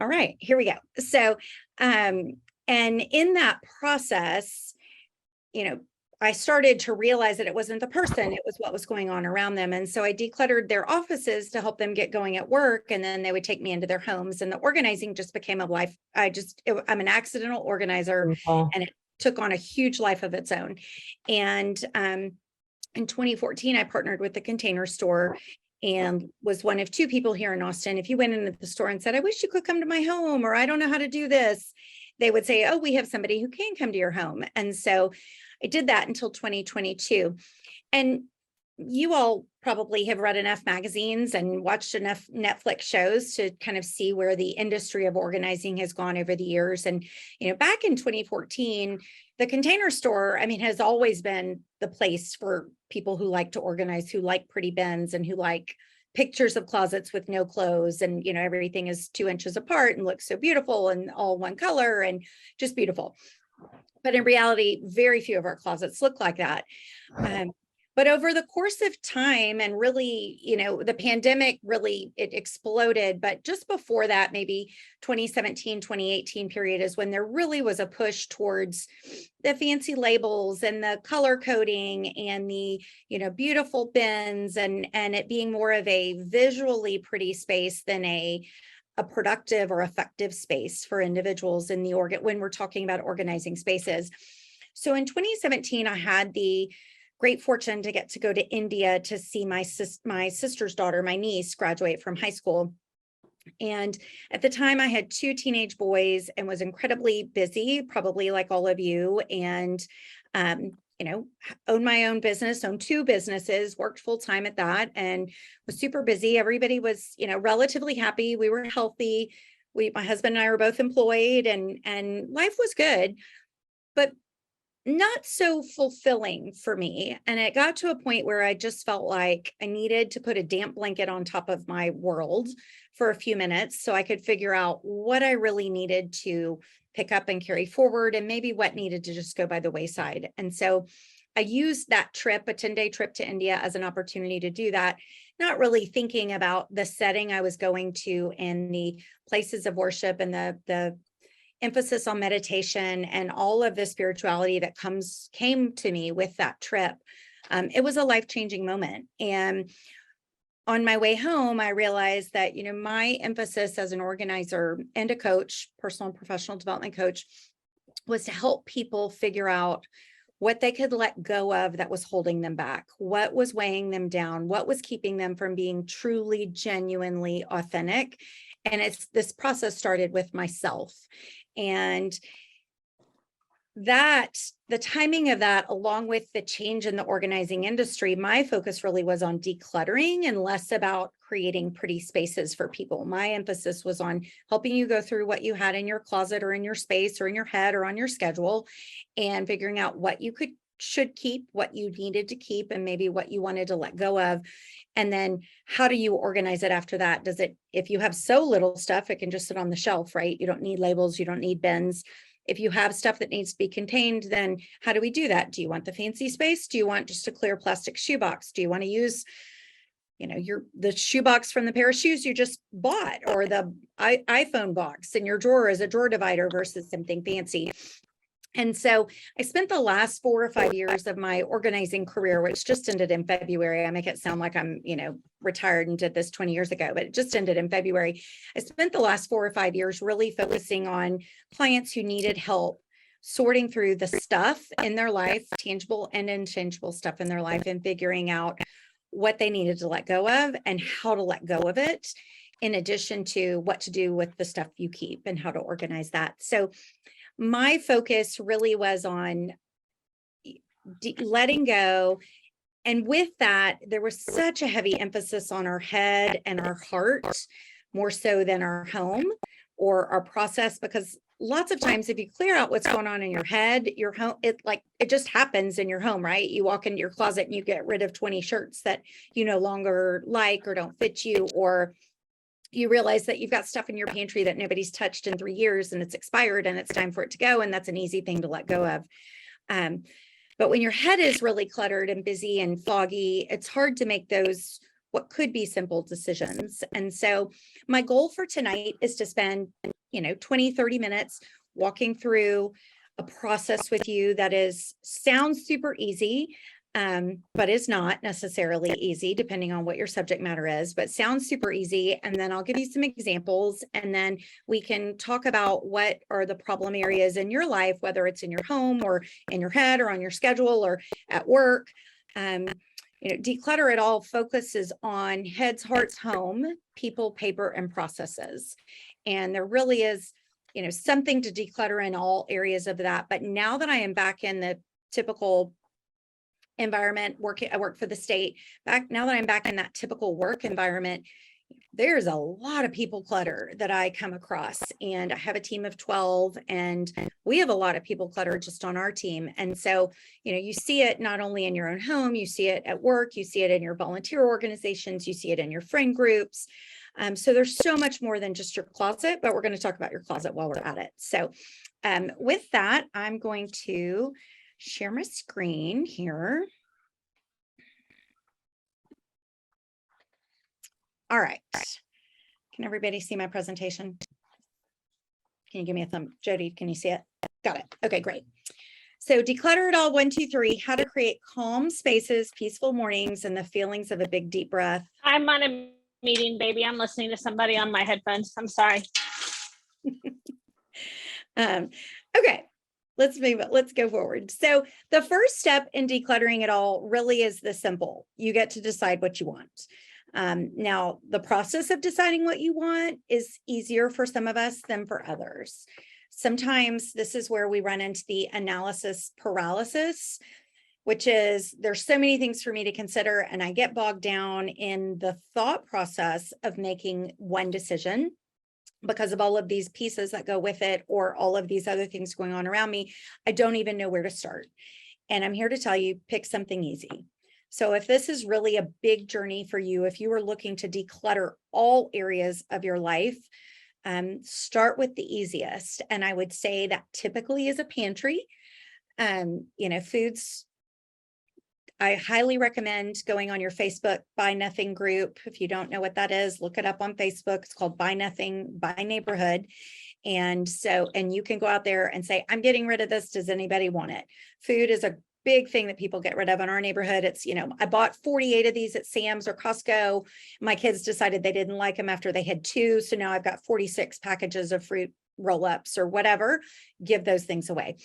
All right, here we go. So, and in that process, I started to realize that it wasn't the person, it was what was going on around them. And so I decluttered their offices to help them get going at work. And then they would take me into their homes, and the organizing just became a life. I'm an accidental organizer, and it took on a huge life of its own. And in 2014, I partnered with the Container Store and was one of two people here in Austin. If you went into the store and said, I wish you could come to my home, or I don't know how to do this, they would say, oh, we have somebody who can come to your home. And so I did that until 2022. And you all probably have read enough magazines and watched enough Netflix shows to kind of see where the industry of organizing has gone over the years. And, back in 2014, the Container Store, has always been the place for people who like to organize, who like pretty bins, and who like pictures of closets with no clothes. And, everything is 2 inches apart and looks so beautiful and all one color and just beautiful. But in reality, very few of our closets look like that. But over the course of time, and really, the pandemic really, it exploded. But just before that, maybe 2017, 2018 period is when there really was a push towards the fancy labels and the color coding and the, beautiful bins, and it being more of a visually pretty space than a productive or effective space for individuals in the when we're talking about organizing spaces. So in 2017, I had the great fortune to get to go to India to see my sister's daughter, my niece, graduate from high school. And at the time I had 2 teenage boys and was incredibly busy, probably like all of you, and owned my own business, owned 2 businesses, worked full time at that, and was super busy. Everybody was, relatively happy. We were healthy. My husband and I were both employed, and life was good, but not so fulfilling for me. And it got to a point where I just felt like I needed to put a damp blanket on top of my world for a few minutes so I could figure out what I really needed to pick up and carry forward, and maybe what needed to just go by the wayside. And so I used that trip, a 10-day trip to India, as an opportunity to do that, not really thinking about the setting I was going to and the places of worship and the emphasis on meditation and all of the spirituality that came to me with that trip. It was a life-changing moment. And on my way home, I realized that, my emphasis as an organizer and a coach, personal and professional development coach, was to help people figure out what they could let go of that was holding them back, what was weighing them down, what was keeping them from being truly, genuinely authentic. And this process started with myself. And the timing of that, along with the change in the organizing industry, my focus really was on decluttering and less about creating pretty spaces for people. My emphasis was on helping you go through what you had in your closet or in your space or in your head or on your schedule, and figuring out what you should keep, what you needed to keep, and maybe what you wanted to let go of. And then how do you organize it after that? If you have so little stuff, it can just sit on the shelf, right? You don't need labels, you don't need bins. If you have stuff that needs to be contained, then how do we do that? Do you want the fancy space? Do you want just a clear plastic shoebox? Do you want to use, the shoebox from the pair of shoes you just bought, or the iPhone box in your drawer as a drawer divider versus something fancy? And so I spent the last 4 or 5 years of my organizing career, which just ended in February. I make it sound like I'm, retired and did this 20 years ago, but it just ended in February. I spent the last 4 or 5 years really focusing on clients who needed help sorting through the stuff in their life, tangible and intangible stuff in their life, and figuring out what they needed to let go of and how to let go of it, in addition to what to do with the stuff you keep and how to organize that. So my focus really was on letting go. And with that, there was such a heavy emphasis on our head and our heart, more so than our home or our process, because lots of times if you clear out what's going on in your head, your home, it just happens in your home, right? You walk into your closet and you get rid of 20 shirts that you no longer like or don't fit you, or you realize that you've got stuff in your pantry that nobody's touched in 3 years and it's expired and it's time for it to go. And that's an easy thing to let go of. But when your head is really cluttered and busy and foggy, it's hard to make those what could be simple decisions. And so my goal for tonight is to spend, 20, 30 minutes walking through a process with you that sounds super easy, but is not necessarily easy depending on what your subject matter is, but sounds super easy. And then I'll give you some examples, and then we can talk about what are the problem areas in your life, whether it's in your home or in your head or on your schedule or at work. Declutter It All focuses on heads, hearts, home, people, paper, and processes. And there really is, something to declutter in all areas of that. But now that I am back in the typical environment, I work for the state. Now that I'm back in that typical work environment, there's a lot of people clutter that I come across, and I have a team of 12, and we have a lot of people clutter just on our team. And so, you see it not only in your own home, you see it at work, you see it in your volunteer organizations, you see it in your friend groups. So there's so much more than just your closet, but we're going to talk about your closet while we're at it. So with that, I'm going to share my screen here. All right. Can everybody see my presentation? Can you give me a thumb? Jody, can you see it? Got it. Okay, great. So Declutter It All 1, 2, 3, how to create calm spaces, peaceful mornings, and the feelings of a big deep breath. I'm on a meeting, baby. I'm listening to somebody on my headphones. I'm sorry. Okay. Let's go forward. So the first step in decluttering it all really is the simple. You get to decide what you want. Now, the process of deciding what you want is easier for some of us than for others. Sometimes this is where we run into the analysis paralysis, which is there's so many things for me to consider, and I get bogged down in the thought process of making one decision because of all of these pieces that go with it, or all of these other things going on around me. I don't even know where to start. And I'm here to tell you, pick something easy. So if this is really a big journey for you, if you are looking to declutter all areas of your life, start with the easiest. And I would say that typically is a pantry. Foods, I highly recommend going on your Facebook Buy Nothing group. If you don't know what that is, look it up on Facebook. It's called Buy Nothing, Buy Neighborhood. And you can go out there and say, I'm getting rid of this. Does anybody want it? Food is a big thing that people get rid of in our neighborhood. It's, I bought 48 of these at Sam's or Costco. My kids decided they didn't like them after they had 2. So now I've got 46 packages of fruit roll-ups or whatever. Give those things away.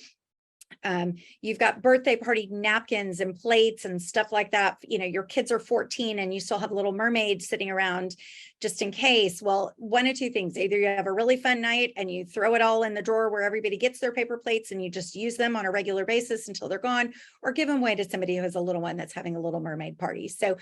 You've got birthday party napkins and plates and stuff like that. Your kids are 14 and you still have Little Mermaids sitting around just in case. Well, one of two things: either you have a really fun night and you throw it all in the drawer where everybody gets their paper plates and you just use them on a regular basis until they're gone, or give them away to somebody who has a little one that's having a Little Mermaid party. So,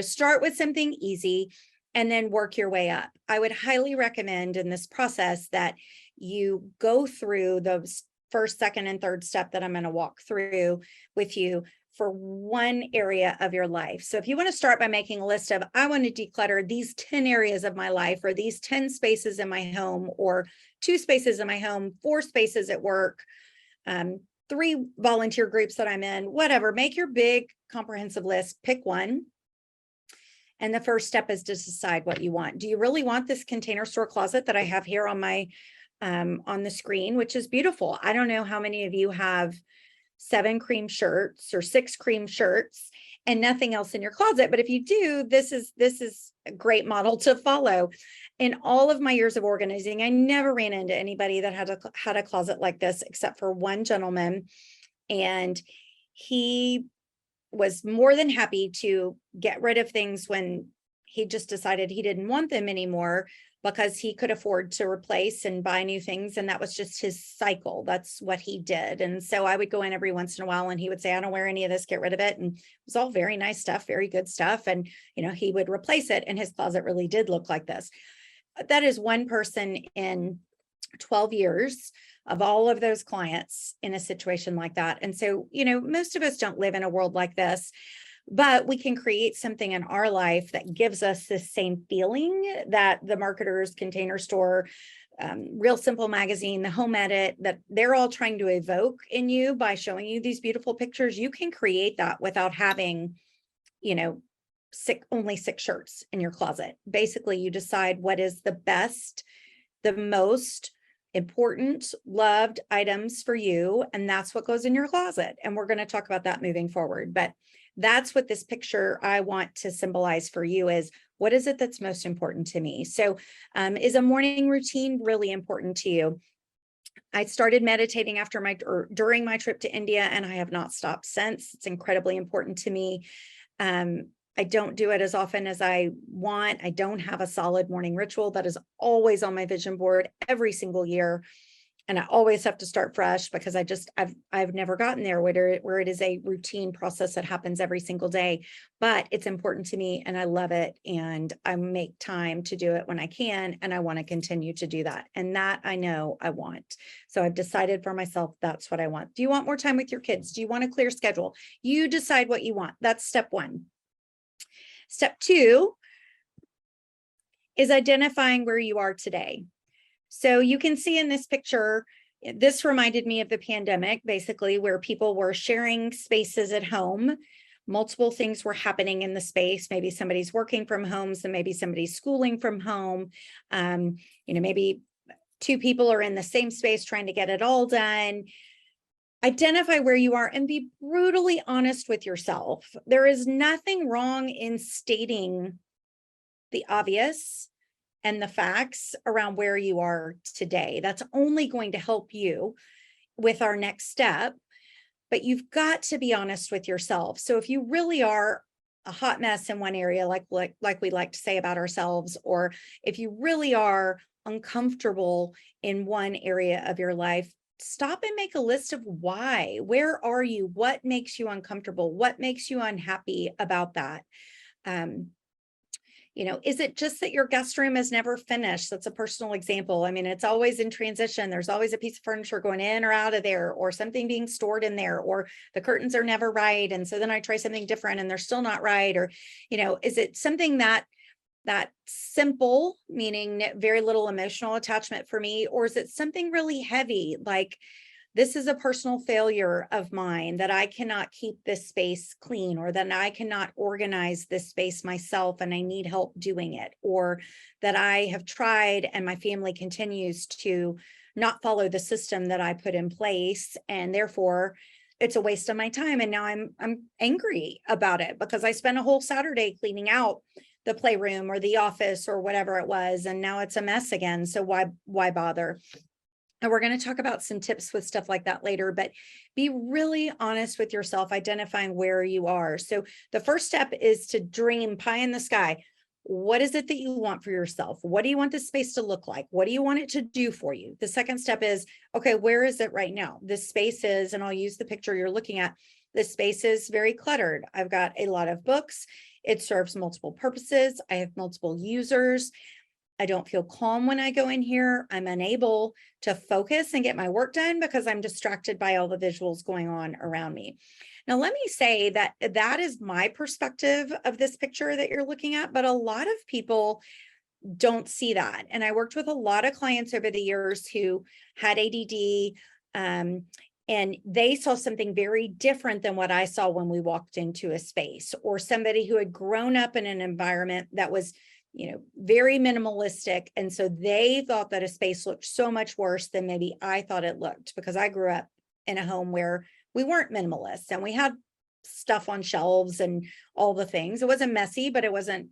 start with something easy and then work your way up. I would highly recommend in this process that you go through those first, second, and third step that I'm going to walk through with you for one area of your life. So if you want to start by making a list of, I want to declutter these 10 areas of my life, or these 10 spaces in my home, or 2 spaces in my home, 4 spaces at work, 3 volunteer groups that I'm in, whatever, make your big comprehensive list, pick one. And the first step is to decide what you want. Do you really want this container store closet that I have here on my on the screen, which is beautiful? I don't know how many of you have 7 cream shirts or 6 cream shirts and nothing else in your closet, but if you do, this is a great model to follow. In all of my years of organizing, I never ran into anybody that had a closet like this, except for one gentleman, and he was more than happy to get rid of things when he just decided he didn't want them anymore, because he could afford to replace and buy new things. And that was just his cycle. That's what he did. And so I would go in every once in a while and he would say, I don't wear any of this, get rid of it. And it was all very nice stuff, very good stuff. And, he would replace it. And his closet really did look like this. That is one person in 12 years of all of those clients in a situation like that. And so, most of us don't live in a world like this, but we can create something in our life that gives us the same feeling that the Marketers, Container Store, Real Simple Magazine, the Home Edit, that they're all trying to evoke in you by showing you these beautiful pictures. You can create that without having, only 6 shirts in your closet. Basically, you decide what is the best, the most important, loved items for you, and that's what goes in your closet. And we're going to talk about that moving forward. But that's what this picture I want to symbolize for you is, what is it that's most important to me? So is a morning routine really important to you? I started meditating during my trip to India, and I have not stopped since. It's incredibly important to me. I don't do it as often as I want. I don't have a solid morning ritual that is always on my vision board every single year. And I always have to start fresh because I've never gotten there where it is a routine process that happens every single day, but it's important to me and I love it. And I make time to do it when I can. And I want to continue to do that. And that I know I want. So I've decided for myself, that's what I want. Do you want more time with your kids? Do you want a clear schedule? You decide what you want. That's step 1. Step 2 is identifying where you are today. So you can see in this picture, this reminded me of the pandemic, basically, where people were sharing spaces at home. Multiple things were happening in the space. Maybe somebody's working from home, so maybe somebody's schooling from home. Maybe 2 people are in the same space trying to get it all done. Identify where you are and be brutally honest with yourself. There is nothing wrong in stating the obvious and the facts around where you are today. That's only going to help you with our next step, but you've got to be honest with yourself. So if you really are a hot mess in one area, like we like to say about ourselves, or if you really are uncomfortable in one area of your life, stop and make a list of why. Where are you? What makes you uncomfortable? What makes you unhappy about that? Is it just that your guest room is never finished? That's a personal example. I mean, it's always in transition. There's always a piece of furniture going in or out of there, or something being stored in there, or the curtains are never right. And so then I try something different and they're still not right. Or, is it something that simple, meaning very little emotional attachment for me? Or is it something really heavy, like this is a personal failure of mine, that I cannot keep this space clean, or that I cannot organize this space myself and I need help doing it, or that I have tried and my family continues to not follow the system that I put in place, and therefore it's a waste of my time. And now I'm angry about it because I spent a whole Saturday cleaning out the playroom or the office or whatever it was, and now it's a mess again. So why bother? And we're going to talk about some tips with stuff like that later, but be really honest with yourself, identifying where you are. So the first step is to dream pie in the sky. What is it that you want for yourself? What do you want this space to look like? What do you want it to do for you? The second step is, okay, where is it right now? This space is, and I'll use the picture you're looking at. This space is very cluttered. I've got a lot of books. It serves multiple purposes. I have multiple users. I don't feel calm when I go in here. I'm unable to focus and get my work done because I'm distracted by all the visuals going on around me. Now, let me say that that is my perspective of this picture that you're looking at, but a lot of people don't see that. And I worked with a lot of clients over the years who had ADD, and they saw something very different than what I saw when we walked into a space, or somebody who had grown up in an environment that was very minimalistic. And so they thought that a space looked so much worse than maybe I thought it looked, because I grew up in a home where we weren't minimalists and we had stuff on shelves and all the things. It wasn't messy, but it wasn't,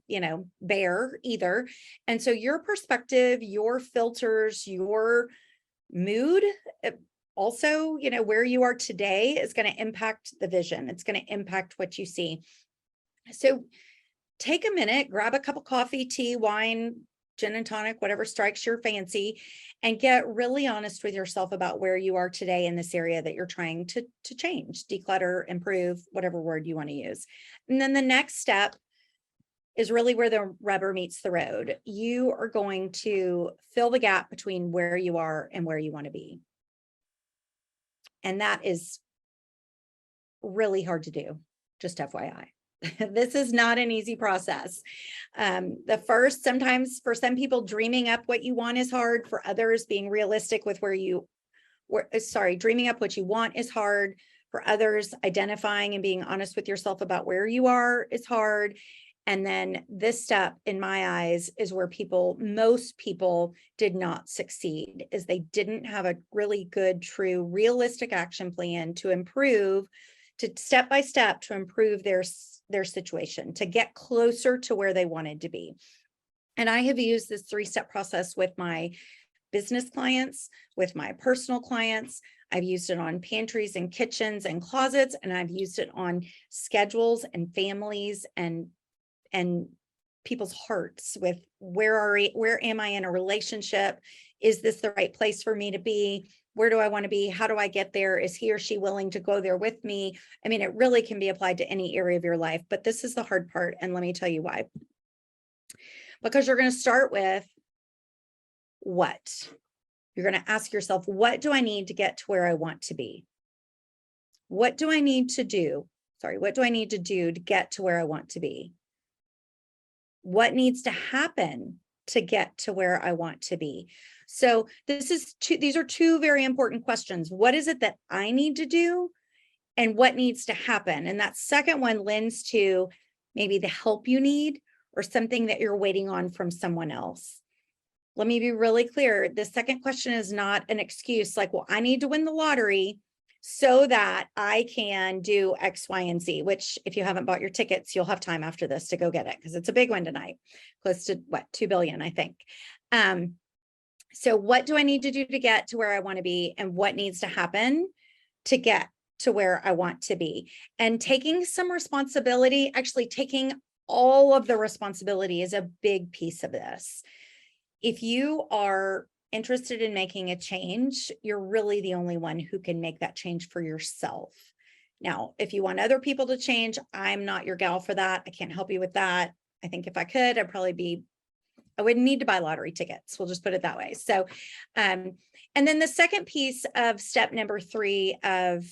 bare either. And so your perspective, your filters, your mood, also, where you are today is going to impact the vision. It's going to impact what you see. So take a minute, grab a cup of coffee, tea, wine, gin and tonic, whatever strikes your fancy, and get really honest with yourself about where you are today in this area that you're trying to change, declutter, improve, whatever word you want to use. And then the next step is really where the rubber meets the road. You are going to fill the gap between where you are and where you want to be. And that is really hard to do, just FYI. This is not an easy process. Sometimes for some people, dreaming up what you want is hard. For others, being realistic with dreaming up what you want is hard. For others, identifying and being honest with yourself about where you are is hard. And then this step, in my eyes, is where most people did not succeed, is they didn't have a really good, true, realistic action plan to improve, to step by step to improve their situation, to get closer to where they wanted to be. And I have used this 3-step process with my business clients, with my personal clients. I've used it on pantries and kitchens and closets, and I've used it on schedules and families and people's hearts with where am I in a relationship? Is this the right place for me to be? Where do I want to be? How do I get there? Is he or she willing to go there with me? I mean, it really can be applied to any area of your life, but this is the hard part. And let me tell you why. Because you're going to start with what? You're going to ask yourself, what do I need to get to where I want to be? What do I need to do? What do I need to do to get to where I want to be? What needs to happen to get to where I want to be? So these are two very important questions. What is it that I need to do? And what needs to happen? And that second one lends to maybe the help you need or something that you're waiting on from someone else. Let me be really clear. The second question is not an excuse like, well, I need to win the lottery so that I can do X, Y, and Z, which if you haven't bought your tickets, you'll have time after this to go get it because it's a big one tonight, close to what, 2 billion, I think. So what do I need to do to get to where I want to be, and what needs to happen to get to where I want to be? And taking some responsibility, actually taking all of the responsibility, is a big piece of this. If you are interested in making a change, you're really the only one who can make that change for yourself. Now, if you want other people to change, I'm not your gal for that. I can't help you with that. I think if I could, I wouldn't need to buy lottery tickets. We'll just put it that way. So, and then the second piece of step number 3 of,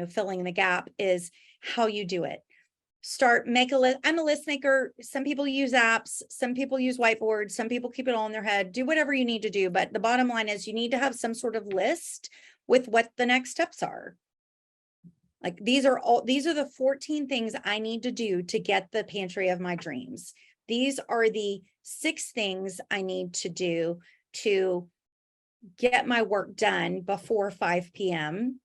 filling the gap is how you do it. Make a list. I'm a list maker. Some people use apps. Some people use whiteboards. Some people keep it all in their head. Do whatever you need to do. But the bottom line is you need to have some sort of list with what the next steps are. Like these are the 14 things I need to do to get the pantry of my dreams. These are the 6 things I need to do to get my work done before 5 p.m.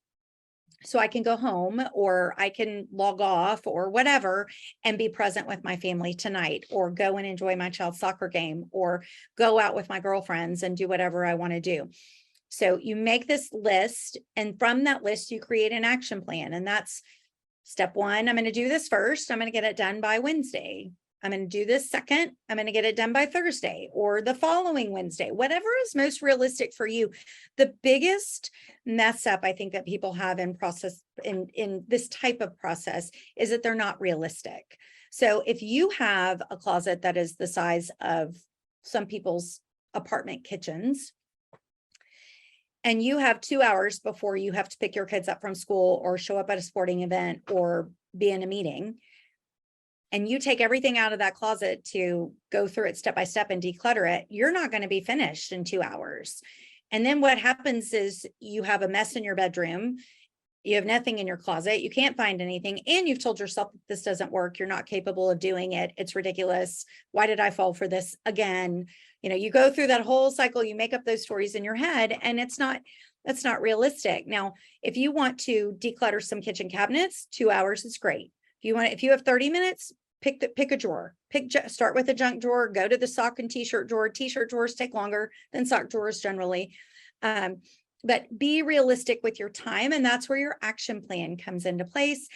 so I can go home, or I can log off or whatever and be present with my family tonight, or go and enjoy my child's soccer game, or go out with my girlfriends and do whatever I want to do. So you make this list, and from that list, you create an action plan. And that's step 1. I'm going to do this first. I'm going to get it done by Wednesday. I'm going to do this second. I'm going to get it done by Thursday or the following Wednesday, whatever is most realistic for you. The biggest mess up I think that people have in this type of process is that they're not realistic. So if you have a closet that is the size of some people's apartment kitchens, and you have 2 hours before you have to pick your kids up from school or show up at a sporting event or be in a meeting, and you take everything out of that closet to go through it step by step and declutter it, you're not going to be finished in 2 hours. And then what happens is you have a mess in your bedroom. You have nothing in your closet. You can't find anything. And you've told yourself that this doesn't work. You're not capable of doing it. It's ridiculous. Why did I fall for this again? You go through that whole cycle. You make up those stories in your head, and that's not realistic. Now, if you want to declutter some kitchen cabinets, 2 hours is great. If you have 30 minutes, pick a drawer, start with a junk drawer, go to the sock and t-shirt drawer. T-shirt drawers take longer than sock drawers generally. But be realistic with your time, and that's where your action plan comes into place.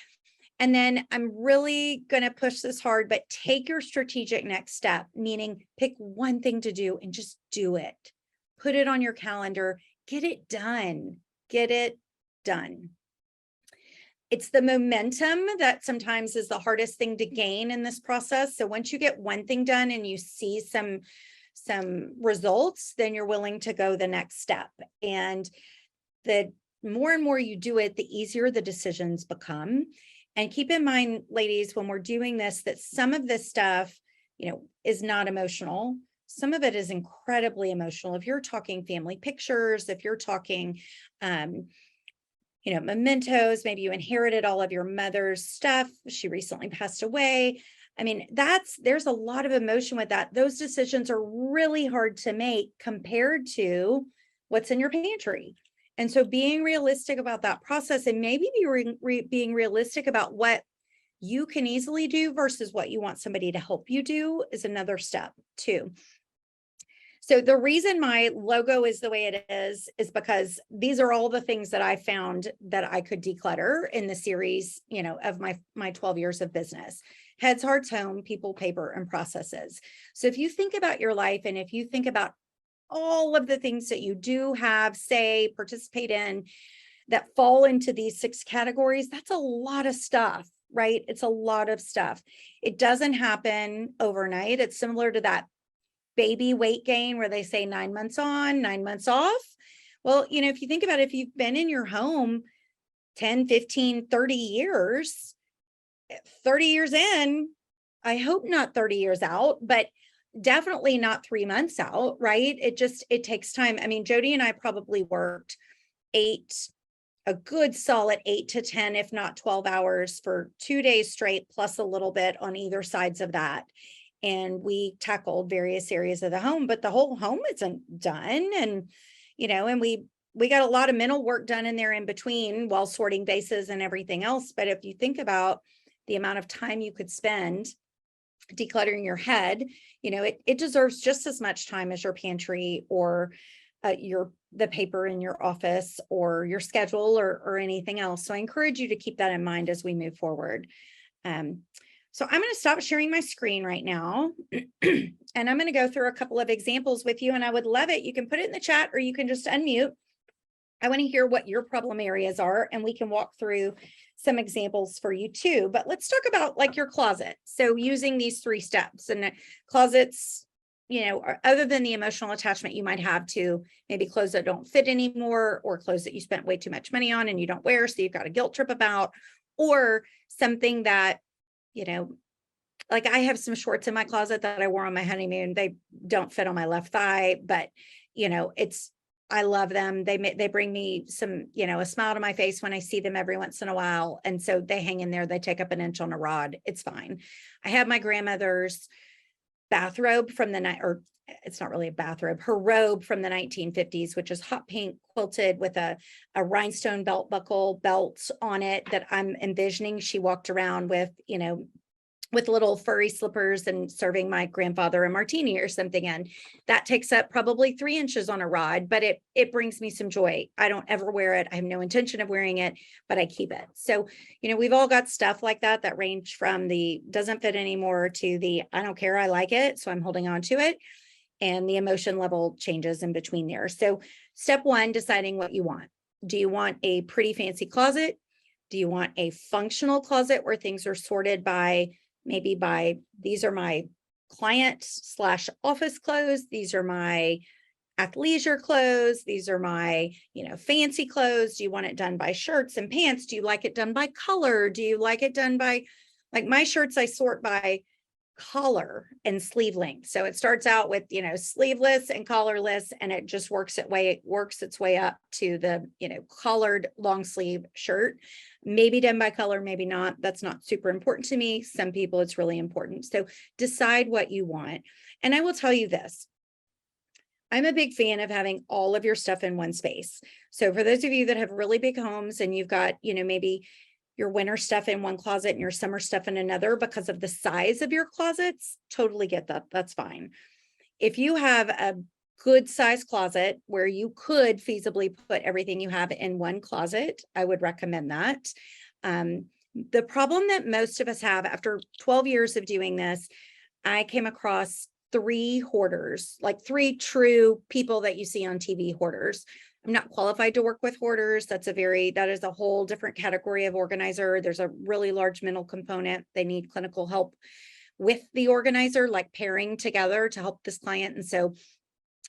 And then I'm really going to push this hard, but take your strategic next step, meaning pick one thing to do and just do it. Put it on your calendar, get it done, get it done. It's the momentum that sometimes is the hardest thing to gain in this process. So once you get one thing done and you see some results, then you're willing to go the next step. And the more and more you do it, the easier the decisions become. And keep in mind, ladies, when we're doing this, that some of this stuff, is not emotional. Some of it is incredibly emotional. If you're talking family pictures, if you're talking, mementos, maybe you inherited all of your mother's stuff. She recently passed away. I mean, there's a lot of emotion with that. Those decisions are really hard to make compared to what's in your pantry. And so being realistic about that process, and maybe being realistic about what you can easily do versus what you want somebody to help you do, is another step too. So the reason my logo is the way it is because these are all the things that I found that I could declutter in the series, of my 12 years of business: heads, hearts, home, people, paper, and processes. So if you think about your life, and if you think about all of the things that you do have, say, participate in, that fall into these 6 categories, that's a lot of stuff, right? It's a lot of stuff. It doesn't happen overnight. It's similar to that baby weight gain where they say 9 months on, 9 months off. Well, if you think about it, if you've been in your home 10, 15, 30 years, 30 years in, I hope not 30 years out, but definitely not 3 months out, right? It takes time. I mean, Jody and I probably worked a good solid 8 to 10, if not 12 hours for 2 days straight, plus a little bit on either sides of that. And we tackled various areas of the home, but the whole home isn't done. And, and we got a lot of mental work done in there in between while sorting bases and everything else. But if you think about the amount of time you could spend decluttering your head, it deserves just as much time as your pantry or the paper in your office or your schedule or anything else. So I encourage you to keep that in mind as we move forward. So I'm going to stop sharing my screen right now, and I'm going to go through a couple of examples with you, and I would love it. You can put it in the chat or you can just unmute. I want to hear what your problem areas are, and we can walk through some examples for you too. But let's talk about like your closet. So using these 3 steps, and closets, other than the emotional attachment you might have to maybe clothes that don't fit anymore, or clothes that you spent way too much money on and you don't wear, so you've got a guilt trip about, or something that, like I have some shorts in my closet that I wore on my honeymoon. They don't fit on my left thigh, but I love them. They bring me some, a smile to my face when I see them every once in a while. And so they hang in there. They take up an inch on a rod. It's fine. I have my grandmother's bathrobe from the night, or it's not really a bathrobe, her robe from the 1950s, which is hot pink quilted with a rhinestone belt buckle belt on it that I'm envisioning she walked around with, with little furry slippers and serving my grandfather a martini or something. And that takes up probably 3 inches on a rod, but it brings me some joy. I don't ever wear it. I have no intention of wearing it, but I keep it. So, we've all got stuff like that range from the doesn't fit anymore to the I don't care, I like it, so I'm holding on to it. And the emotion level changes in between there. So step 1, deciding what you want. Do you want a pretty fancy closet? Do you want a functional closet where things are sorted by these are my client/office clothes, these are my athleisure clothes, these are my, fancy clothes? Do you want it done by shirts and pants? Do you like it done by color? Do you like it done by, like my shirts, I sort by collar and sleeve length. So it starts out with, sleeveless and collarless, and it just works its way up to the, collared long sleeve shirt, maybe done by color, maybe not. That's not super important to me. Some people it's really important. So decide what you want. And I will tell you this, I'm a big fan of having all of your stuff in one space. So for those of you that have really big homes and you've got, maybe your winter stuff in one closet and your summer stuff in another because of the size of your closets, totally get that. That's fine. If you have a good size closet where you could feasibly put everything you have in one closet, I would recommend that. The problem that most of us have after 12 years of doing this, I came across 3 hoarders, like 3 true people that you see on TV, hoarders. I'm not qualified to work with hoarders. That is a whole different category of organizer. There's a really large mental component. They need clinical help with the organizer, like pairing together to help this client. And so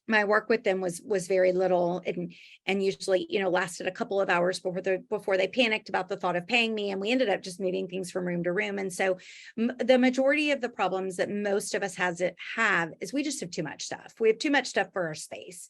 my work with them was very little, and usually, lasted a couple of hours before they panicked about the thought of paying me. And we ended up just moving things from room to room. And so the majority of the problems that most of us have is we just have too much stuff. We have too much stuff for our space.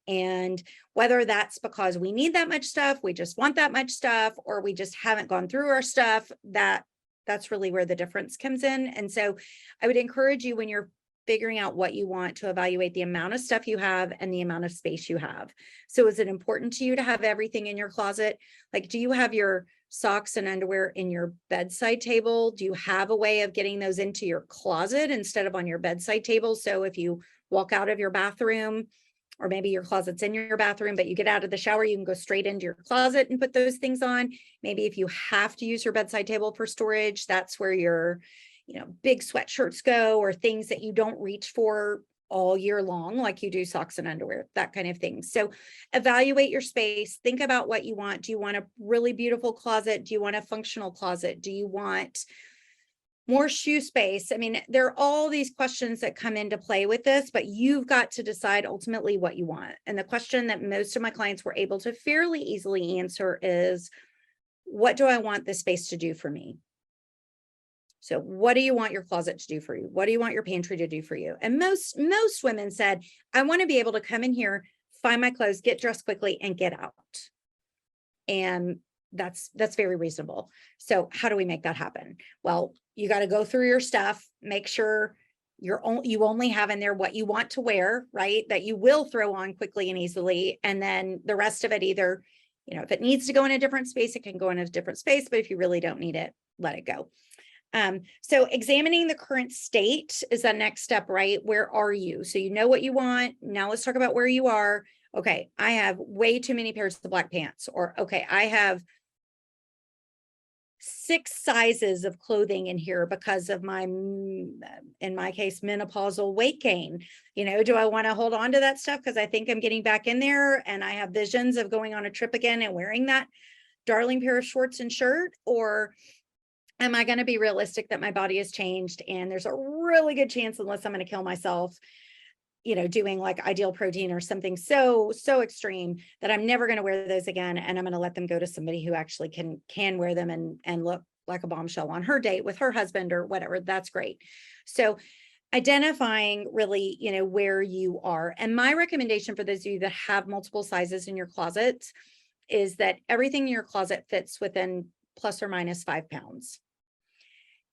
And whether that's because we need that much stuff, we just want that much stuff, or we just haven't gone through our stuff, that That's really where the difference comes in. And so I would encourage you, when you're figuring out what you want, to evaluate the amount of stuff you have and the amount of space you have. So is it important to you to have everything in your closet? Like, do you have your socks and underwear in your bedside table? Do you have a way of getting those into your closet instead of on your bedside table? So if you walk out of your bathroom, or maybe your closet's in your bathroom, but you get out of the shower, you can go straight into your closet and put those things on. Maybe if you have to use your bedside table for storage, that's where your, big sweatshirts go, or things that you don't reach for all year long, like you do socks and underwear, that kind of thing. So evaluate your space, think about what you want. Do you want a really beautiful closet? Do you want a functional closet? Do you want more shoe space? I mean, there are all these questions that come into play with this, but you've got to decide ultimately what you want. And the question that most of my clients were able to fairly easily answer is, what do I want this space to do for me? So what do you want your closet to do for you? What do you want your pantry to do for you? And most women said, I want to be able to come in here, find my clothes, get dressed quickly, and get out. And that's very reasonable. So how do we make that happen? Well, you got to go through your stuff, make sure you only have in there what you want to wear, right? That you will throw on quickly and easily. And then the rest of it, either, if it needs to go in a different space, it can go in a different space, but if you really don't need it, let it go. So examining the current state is the next step, right? Where are you? So you know what you want. Now let's talk about where you are. Okay, I have way too many pairs of black pants, or okay, I have 6 sizes of clothing in here because of my, in my case, menopausal weight gain. Do I want to hold on to that stuff because I think I'm getting back in there and I have visions of going on a trip again and wearing that darling pair of shorts and shirt? Or am I going to be realistic that my body has changed and there's a really good chance, unless I'm going to kill myself, doing like Ideal Protein or something so extreme, that I'm never going to wear those again, and I'm going to let them go to somebody who actually can wear them and look like a bombshell on her date with her husband or whatever. That's great. So identifying really, where you are. And my recommendation for those of you that have multiple sizes in your closet is that everything in your closet fits within plus or minus 5 pounds.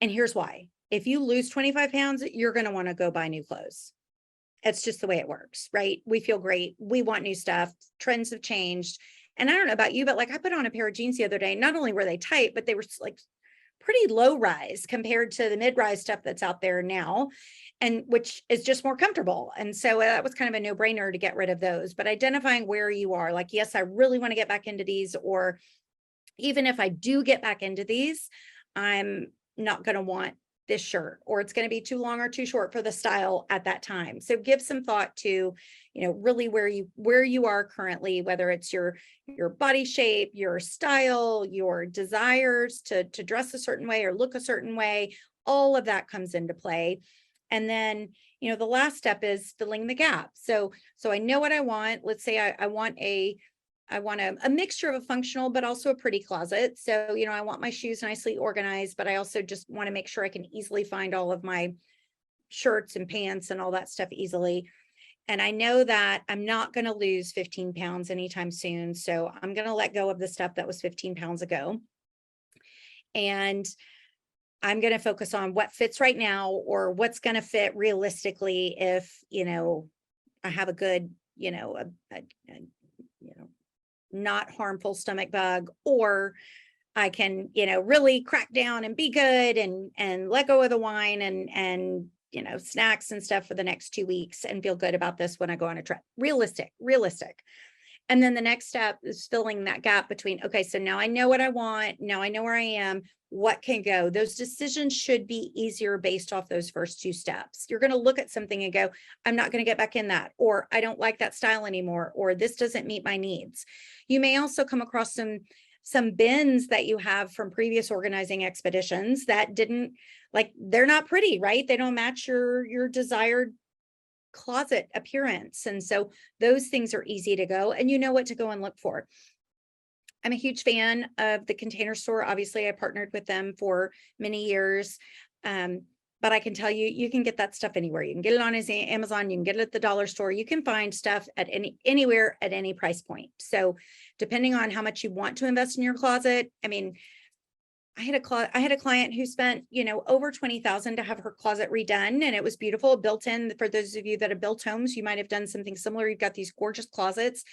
And here's why. If you lose 25 pounds, you're going to want to go buy new clothes. It's just the way it works, right? We feel great. We want new stuff. Trends have changed. And I don't know about you, but like I put on a pair of jeans the other day. Not only were they tight, but they were like pretty low rise compared to the mid-rise stuff that's out there now, and which is just more comfortable. And so that was kind of a no-brainer to get rid of those. But identifying where you are, like, yes, I really want to get back into these, or even if I do get back into these, I'm not going to want this shirt, or it's going to be too long or too short for the style at that time. So give some thought to, really where you are currently, whether it's your body shape, your style, your desires to dress a certain way or look a certain way. All of that comes into play. And then, the last step is filling the gap. So I know what I want. Let's say I want a mixture of a functional, but also a pretty closet. So, I want my shoes nicely organized, but I also just want to make sure I can easily find all of my shirts and pants and all that stuff easily. And I know that I'm not going to lose 15 pounds anytime soon. So I'm going to let go of the stuff that was 15 pounds ago. And I'm going to focus on what fits right now, or what's going to fit realistically if, I have a good, not harmful stomach bug, or I can, really crack down and be good and let go of the wine and, snacks and stuff for the next 2 weeks and feel good about this when I go on a trip. Realistic. And then the next step is filling that gap between, okay, so now I know what I want. Now I know where I am. What can go? Those decisions should be easier based off those first 2 steps. You're going to look at something and go, I'm not going to get back in that, or I don't like that style anymore, or this doesn't meet my needs. You may also come across some bins that you have from previous organizing expeditions that didn't, like, they're not pretty, right? They don't match your desired closet appearance. And so those things are easy to go, and you know what to go and look for. I'm a huge fan of the Container Store. Obviously, I partnered with them for many years. But I can tell you, you can get that stuff anywhere. You can get it on Amazon. You can get it at the dollar store. You can find stuff at anywhere at any price point. So depending on how much you want to invest in your closet, I mean, I had a client who spent, over 20,000 to have her closet redone, and it was beautiful, built in. For those of you that have built homes, you might have done something similar. You've got these gorgeous closets.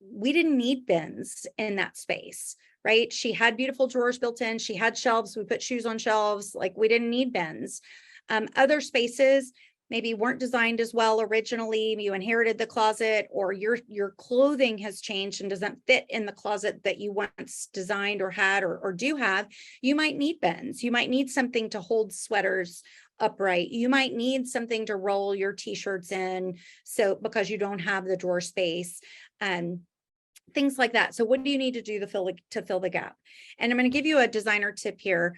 We didn't need bins in that space, right? She had beautiful drawers built in. She had shelves. We put shoes on shelves. Like, we didn't need bins. Other spaces maybe weren't designed as well originally. You inherited the closet, or your clothing has changed and doesn't fit in the closet that you once designed or had or do have. You might need bins. You might need something to hold sweaters upright. You might need something to roll your t-shirts in, so because you don't have the drawer space, things like that. So what do you need to do to fill the gap? And I'm going to give you a designer tip here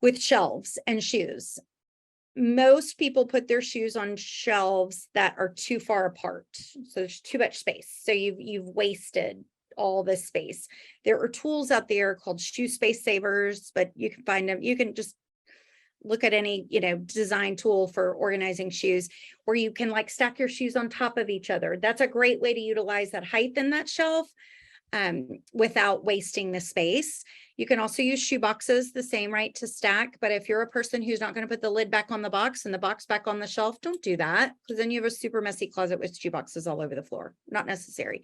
with shelves and shoes. Most people put their shoes on shelves that are too far apart. So there's too much space. So you've wasted all this space. There are tools out there called shoe space savers, but you can find them. You can just look at any, design tool for organizing shoes, where you can like stack your shoes on top of each other. That's a great way to utilize that height in that shelf without wasting the space. You can also use shoe boxes, the same, right, to stack. But if you're a person who's not going to put the lid back on the box and the box back on the shelf, don't do that, because then you have a super messy closet with shoe boxes all over the floor. Not necessary.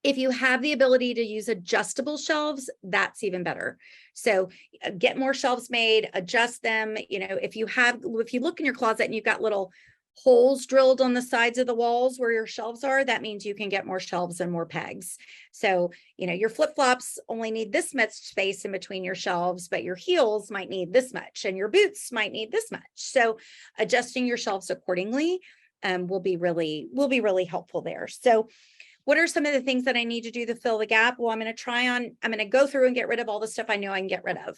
If you have the ability to use adjustable shelves, that's even better. So get more shelves made, adjust them. If you look in your closet and you've got little holes drilled on the sides of the walls where your shelves are, that means you can get more shelves and more pegs. So, your flip-flops only need this much space in between your shelves, but your heels might need this much, and your boots might need this much. So adjusting your shelves accordingly will be really helpful there. So what are some of the things that I need to do to fill the gap? Well, I'm going to go through and get rid of all the stuff I know I can get rid of.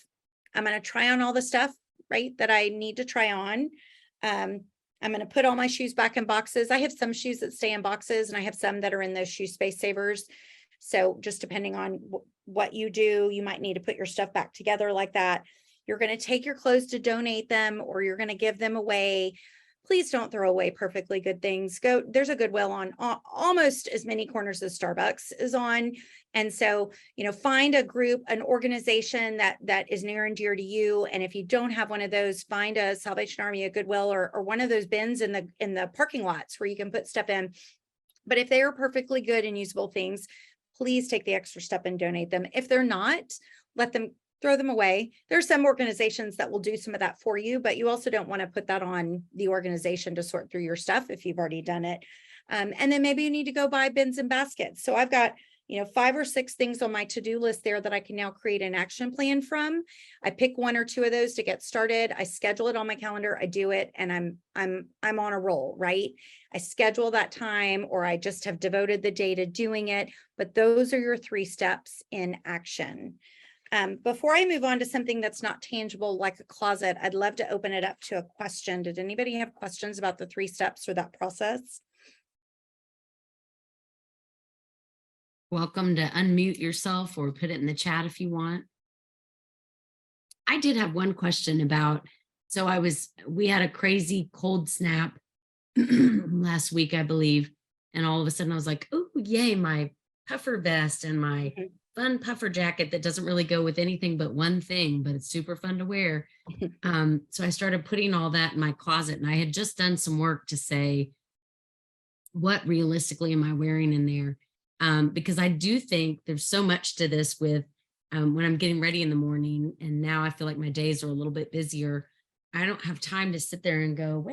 I'm going to try on all the stuff, right, that I need to try on. I'm going to put all my shoes back in boxes. I have some shoes that stay in boxes, and I have some that are in those shoe space savers. So just depending on what you do, you might need to put your stuff back together like that. You're going to take your clothes to donate them, or you're going to give them away. Please don't throw away perfectly good things. There's a Goodwill on almost as many corners as Starbucks is on. And so, find a group, an organization that is near and dear to you. And if you don't have one of those, find a Salvation Army, a Goodwill, or one of those bins in the parking lots where you can put stuff in. But if they are perfectly good and usable things, please take the extra step and donate them. If they're not, throw them away. There are some organizations that will do some of that for you, but you also don't want to put that on the organization to sort through your stuff if you've already done it. And then maybe you need to go buy bins and baskets. So I've got 5 or 6 things on my to-do list there that I can now create an action plan from. I pick 1 or 2 of those to get started. I schedule it on my calendar. I do it, and I'm on a roll, right? I schedule that time, or I just have devoted the day to doing it. But those are your 3 steps in action. Before I move on to something that's not tangible like a closet, I'd love to open it up to a question. Did anybody have questions about the 3 steps or that process? Welcome to unmute yourself or put it in the chat if you want. I did have one question about, we had a crazy cold snap last week, I believe. And all of a sudden I was like, oh, yay, my puffer vest and my fun puffer jacket that doesn't really go with anything but one thing, but it's super fun to wear. So I started putting all that in my closet, and I had just done some work to say, what realistically am I wearing in there? Because I do think there's so much to this with when I'm getting ready in the morning, and now I feel like my days are a little bit busier. I don't have time to sit there and go,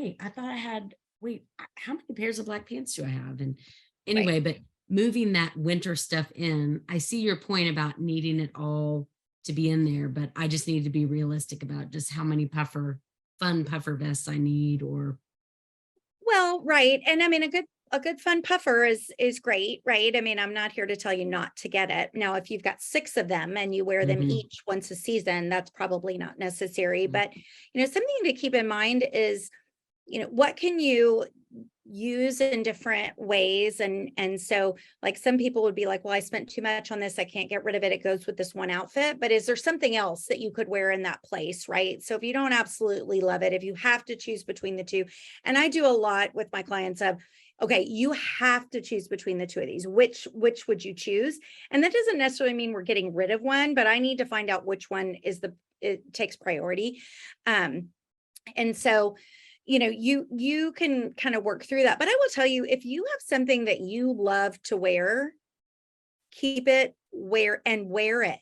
how many pairs of black pants do I have? And anyway, But moving that winter stuff in, I see your point about needing it all to be in there, but I just need to be realistic about just how many fun puffer vests I need. Well, right. And I mean, a good fun puffer is great, right? I mean, I'm not here to tell you not to get it. Now, if you've got 6 of them and you wear them each once a season, that's probably not necessary. But, something to keep in mind is, what can you use in different ways? And so, like, some people would be like, well, I spent too much on this, I can't get rid of it, it goes with this one outfit. But is there something else that you could wear in that place, right? So if you don't absolutely love it, if you have to choose between the 2, and I do a lot with my clients of, Okay, you have to choose between the two of these. Which would you choose? And that doesn't necessarily mean we're getting rid of one, but I need to find out which one it takes priority. And so, you can kind of work through that. But I will tell you, if you have something that you love to wear, keep it, wear it.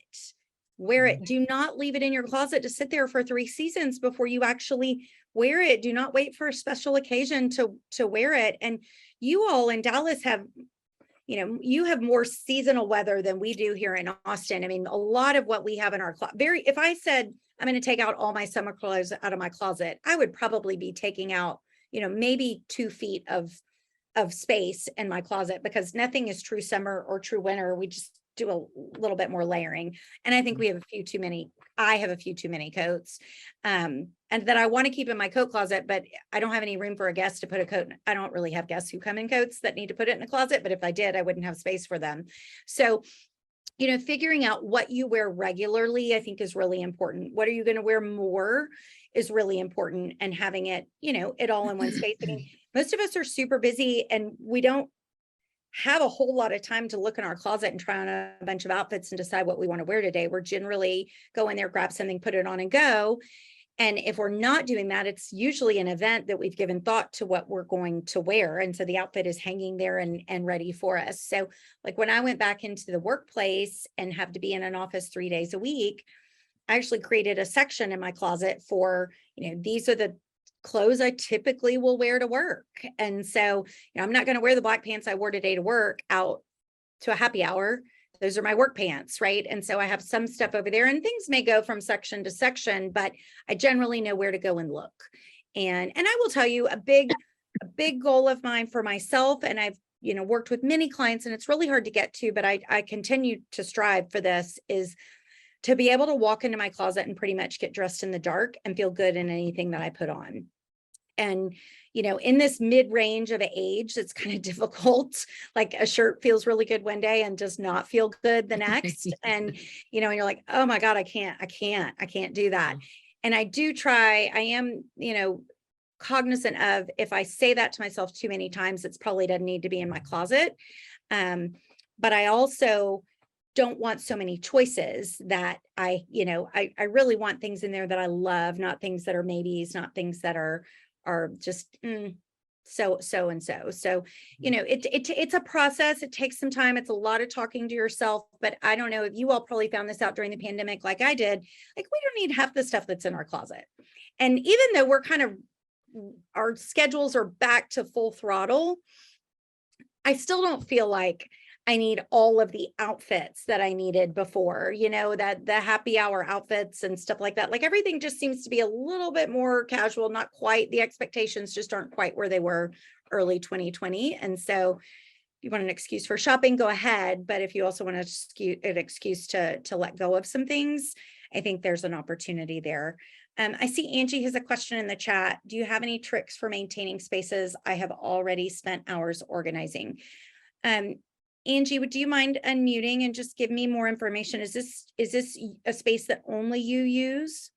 Wear it. Do not leave it in your closet to sit there for 3 seasons before you actually wear it. Do not wait for a special occasion to wear it. And you all in Dallas have, you have more seasonal weather than we do here in Austin. I mean, a lot of what we have in our if I said I'm going to take out all my summer clothes out of my closet, I would probably be taking out, maybe 2 feet of space in my closet, because nothing is true summer or true winter. We just do a little bit more layering. And I think we have I have a few too many coats, and that I want to keep in my coat closet, but I don't have any room for a guest to put a coat in. I don't really have guests who come in coats that need to put it in a closet, but if I did, I wouldn't have space for them. So, figuring out what you wear regularly, I think, is really important. What are you going to wear more is really important, and having it, it all in one space. I mean, most of us are super busy and we don't have a whole lot of time to look in our closet and try on a bunch of outfits and decide what we want to wear today. We're generally go in there, grab something, put it on and go. And if we're not doing that, it's usually an event that we've given thought to what we're going to wear. And so the outfit is hanging there and ready for us. So like when I went back into the workplace and have to be in an office 3 days a week, I actually created a section in my closet for, these are the clothes I typically will wear to work. And so, I'm not going to wear the black pants I wore today to work out to a happy hour. Those are my work pants, right? And so I have some stuff over there, and things may go from section to section, but I generally know where to go and look. And I will tell you a big goal of mine for myself, and I've, worked with many clients, and it's really hard to get to, but I continue to strive for this, is to be able to walk into my closet and pretty much get dressed in the dark and feel good in anything that I put on. And, in this mid-range of age, it's kind of difficult. Like a shirt feels really good one day and does not feel good the next. And, and you're like, oh my God, I can't do that. And I do try, I am, cognizant of, if I say that to myself too many times, it's probably doesn't need to be in my closet. But I also don't want so many choices that I really want things in there that I love, not things that are maybes, not things that are just so and so. So, it's a process. It takes some time. It's a lot of talking to yourself, but I don't know if you all probably found this out during the pandemic, like I did. Like, we don't need half the stuff that's in our closet. And even though we're our schedules are back to full throttle, I still don't feel like I need all of the outfits that I needed before, that the happy hour outfits and stuff like that. Like, everything just seems to be a little bit more casual, not quite, the expectations just aren't quite where they were early 2020. And so if you want an excuse for shopping, go ahead. But if you also want an excuse to let go of some things, I think there's an opportunity there. I see Angie has a question in the chat. Do you have any tricks for maintaining spaces I have already spent hours organizing? Angie, do you mind unmuting and just give me more information? Is this a space that only you use?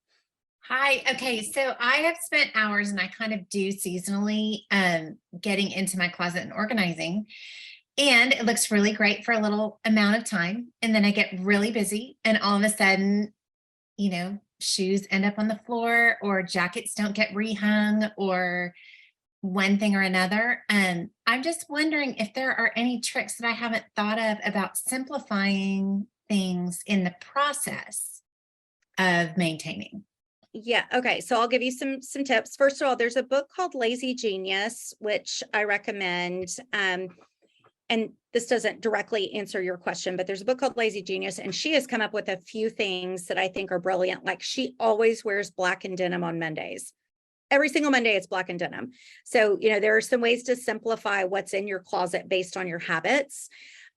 Hi. Okay. So I have spent hours, and I kind of do seasonally, getting into my closet and organizing, and it looks really great for a little amount of time. And then I get really busy, and all of a sudden, shoes end up on the floor, or jackets don't get rehung, or one thing or another. And I'm just wondering if there are any tricks that I haven't thought of about simplifying things in the process of maintaining. Yeah. Okay. So I'll give you some tips. First of all, there's a book called Lazy Genius, which I recommend. And this doesn't directly answer your question, but there's a book called Lazy Genius, and she has come up with a few things that I think are brilliant. Like, she always wears black and denim on Mondays. Every single Monday it's black and denim. So, there are some ways to simplify what's in your closet based on your habits.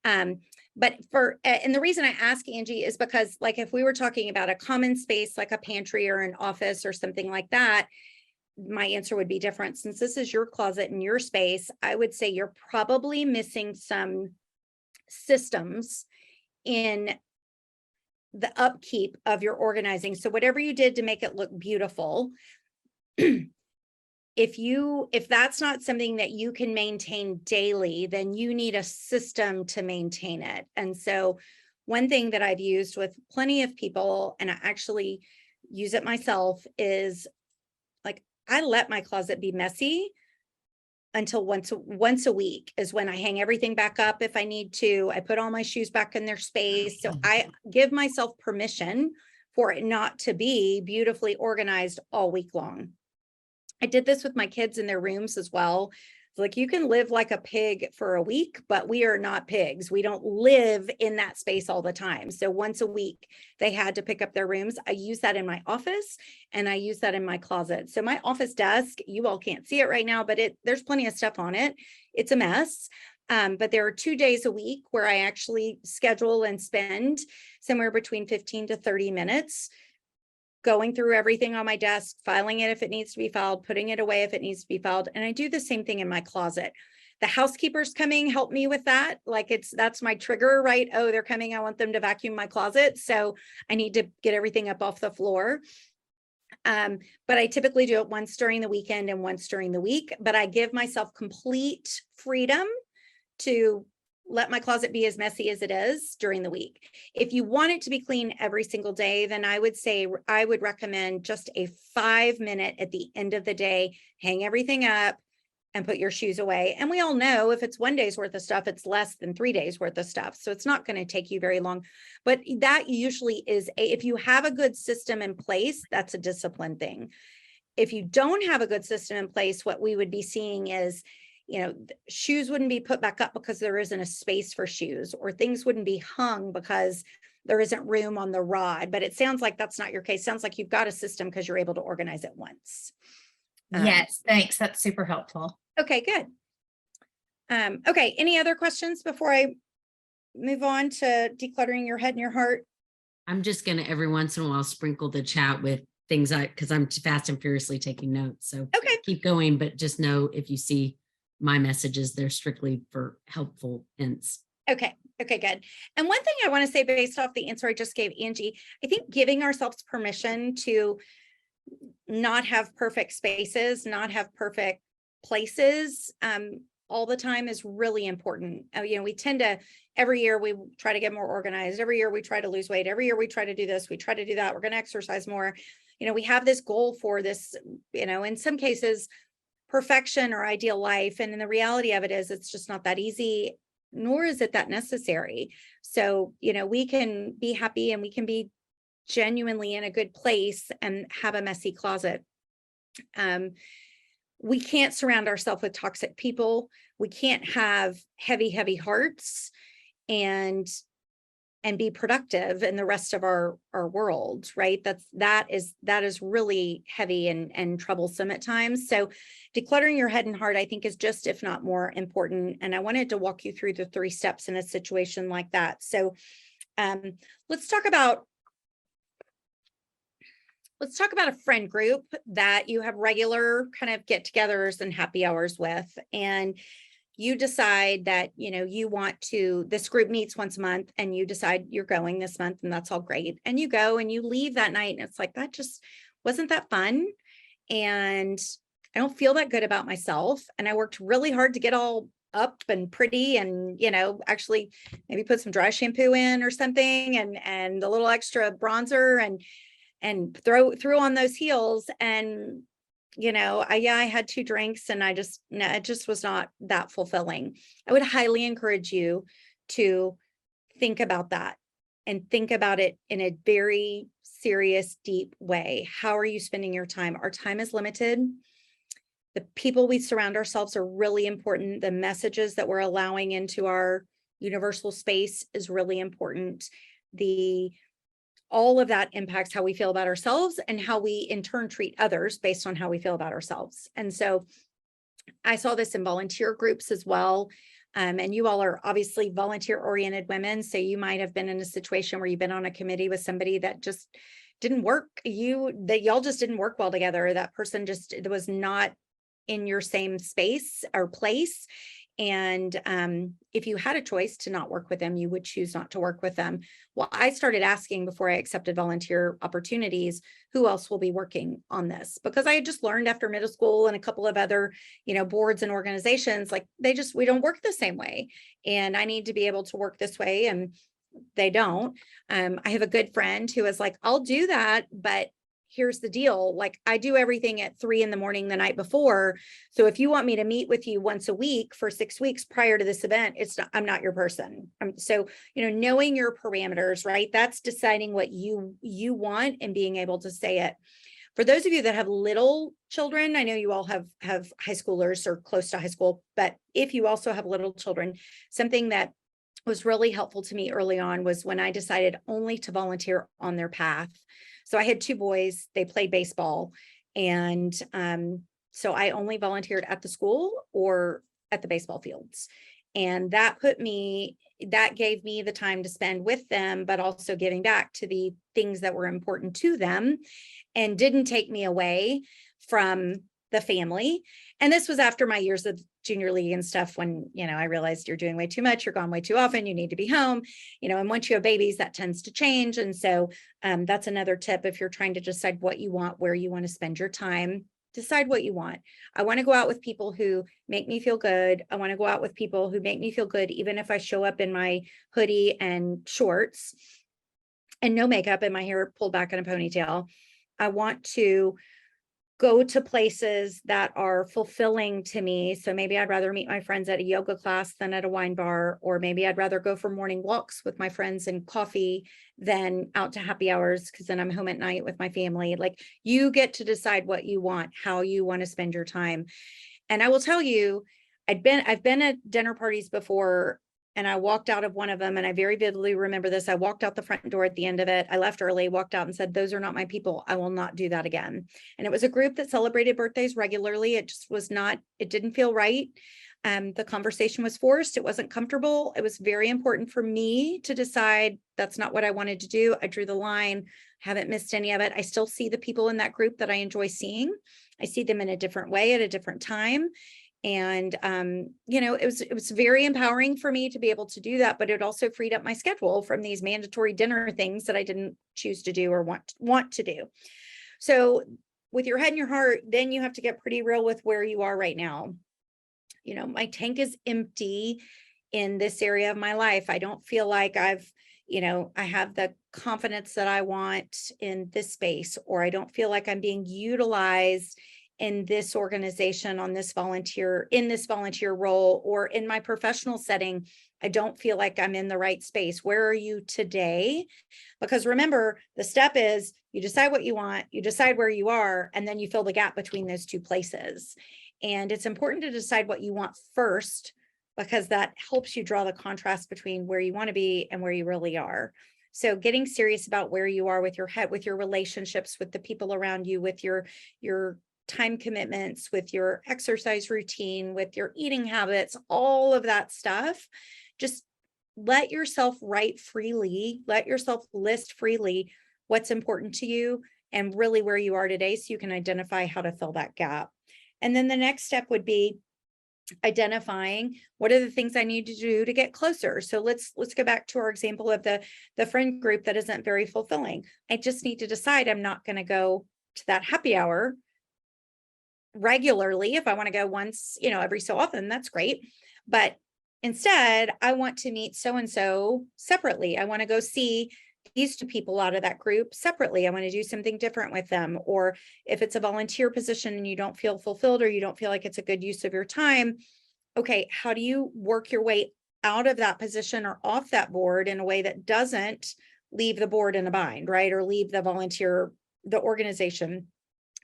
And the reason I ask, Angie, is because, like, if we were talking about a common space, like a pantry or an office or something like that, my answer would be different. Since this is your closet and your space, I would say you're probably missing some systems in the upkeep of your organizing. So whatever you did to make it look beautiful, if that's not something that you can maintain daily, then you need a system to maintain it. And so one thing that I've used with plenty of people, and I actually use it myself, is like, I let my closet be messy until once a week is when I hang everything back up if I need to. I put all my shoes back in their space. So I give myself permission for it not to be beautifully organized all week long. I did this with my kids in their rooms as well. Like, you can live like a pig for a week, but we are not pigs. We don't live in that space all the time. So once a week, they had to pick up their rooms. I use that in my office and I use that in my closet. So my office desk, you all can't see it right now, but there's plenty of stuff on it. It's a mess. But there are 2 days a week where I actually schedule and spend somewhere between 15 to 30 minutes going through everything on my desk, filing it if it needs to be filed, putting it away if it needs to be filed. And I do the same thing in my closet. The housekeepers coming help me with that. Like, that's my trigger, right? Oh, they're coming. I want them to vacuum my closet. So I need to get everything up off the floor. But I typically do it once during the weekend and once during the week, but I give myself complete freedom to let my closet be as messy as it is during the week. If you want it to be clean every single day, then I would recommend just a 5-minute at the end of the day, hang everything up and put your shoes away. And we all know if it's 1 day's worth of stuff, it's less than 3 days worth of stuff. So it's not going to take you very long, but that usually is if you have a good system in place, that's a discipline thing. If you don't have a good system in place, what we would be seeing is, shoes wouldn't be put back up because there isn't a space for shoes, or things wouldn't be hung because there isn't room on the rod. But it sounds like that's not your case. Sounds like you've got a system because you're able to organize it once. Yes, thanks. That's super helpful. Okay, good. Okay, any other questions before I move on to decluttering your head and your heart? I'm just going to every once in a while sprinkle the chat with things because I'm fast and furiously taking notes. So okay, keep going, but just know if you see my messages, they're strictly for helpful hints. Okay, good. And one thing I want to say based off the answer I just gave Angie, I think giving ourselves permission to not have perfect spaces, not have perfect places all the time is really important. We tend to, every year we try to get more organized. Every year we try to lose weight. Every year we try to do this. We try to do that. We're going to exercise more. We have this goal for this, in some cases, perfection or ideal life. And then the reality of it is it's just not that easy, nor is it that necessary. So, we can be happy and we can be genuinely in a good place and have a messy closet. We can't surround ourselves with toxic people. We can't have heavy hearts and be productive in the rest of our world, right? That is really heavy and troublesome at times. So decluttering your head and heart, I think, is just, if not more important. And I wanted to walk you through the 3 steps in a situation like that. So let's talk about a friend group that you have regular kind of get-togethers and happy hours with. And you decide that, you want to, this group meets once a month and you decide you're going this month, and that's all great. And you go and you leave that night and it's like, that just wasn't that fun. And I don't feel that good about myself. And I worked really hard to get all up and pretty and, actually maybe put some dry shampoo in or something and a little extra bronzer and threw on those heels. And I had 2 drinks and it just was not that fulfilling. I would highly encourage you to think about that and think about it in a very serious, deep way. How are you spending your time? Our time is limited. The people we surround ourselves are really important. The messages that we're allowing into our universal space is really important. All of that impacts how we feel about ourselves and how we in turn treat others based on how we feel about ourselves. And so I saw this in volunteer groups as well. And you all are obviously volunteer oriented women. So you might have been in a situation where you've been on a committee with somebody that just didn't work. Y'all just didn't work well together. That person just was not in your same space or place. And if you had a choice to not work with them, you would choose not to work with them. Well, I started asking before I accepted volunteer opportunities, who else will be working on this? Because I had just learned after middle school and a couple of other, boards and organizations, like we don't work the same way. And I need to be able to work this way. And they don't. I have a good friend who is like, I'll do that, but here's the deal. Like, I do everything at 3 a.m. the night before. So if you want me to meet with you once a week for 6 weeks prior to this event, I'm not your person. So, knowing your parameters, right? That's deciding what you want and being able to say it. For those of you that have little children, I know you all have high schoolers or close to high school, but if you also have little children, something that was really helpful to me early on was when I decided only to volunteer on their path. So I had 2 boys, they played baseball. And so I only volunteered at the school or at the baseball fields. And that gave me the time to spend with them, but also giving back to the things that were important to them and didn't take me away from the family. And this was after my years of junior league and stuff when, I realized you're doing way too much, you're gone way too often, you need to be home, and once you have babies, that tends to change. And so that's another tip. If you're trying to decide what you want, where you want to spend your time, decide what you want. I want to go out with people who make me feel good. I want to go out with people who make me feel good, even if I show up in my hoodie and shorts and no makeup and my hair pulled back in a ponytail. I want to go to places that are fulfilling to me. So maybe I'd rather meet my friends at a yoga class than at a wine bar, or maybe I'd rather go for morning walks with my friends and coffee than out to happy hours, because then I'm home at night with my family. Like, you get to decide what you want, how you want to spend your time. And I will tell you, I've been at dinner parties before, and I walked out of one of them, and I very vividly remember this. I walked out the front door at the end of it. I left early, walked out and said, those are not my people. I will not do that again. And it was a group that celebrated birthdays regularly. It just was not, it didn't feel right. The conversation was forced. It wasn't comfortable. It was very important for me to decide that's not what I wanted to do. I drew the line, haven't missed any of it. I still see the people in that group that I enjoy seeing. I see them in a different way at a different time. And, it was very empowering for me to be able to do that, but it also freed up my schedule from these mandatory dinner things that I didn't choose to do or want to do. So with your head and your heart, then you have to get pretty real with where you are right now. My tank is empty in this area of my life. I don't feel like I have the confidence that I want in this space, or I don't feel like I'm being utilized in this organization in this volunteer role, or in my professional setting. I don't feel like I'm in the right space. Where are you today? Because remember, the step is you decide what you want, you decide where you are, and then you fill the gap between those two places. And it's important to decide what you want first, because that helps you draw the contrast between where you want to be and where you really are. So getting serious about where you are with your head, with your relationships, with the people around you, with your time commitments, with your exercise routine, with your eating habits, all of that stuff. Just let yourself write freely, let yourself list freely what's important to you and really where you are today, so you can identify how to fill that gap. And then the next step would be identifying what are the things I need to do to get closer. So let's go back to our example of the friend group that isn't very fulfilling. I just need to decide I'm not going to go to that happy hour regularly. If I want to go once, every so often, that's great. But instead, I want to meet so-and-so separately. I want to go see these 2 people out of that group separately. I want to do something different with them. Or if it's a volunteer position and you don't feel fulfilled, or you don't feel like it's a good use of your time, okay, how do you work your way out of that position or off that board in a way that doesn't leave the board in a bind, right? Or leave the organization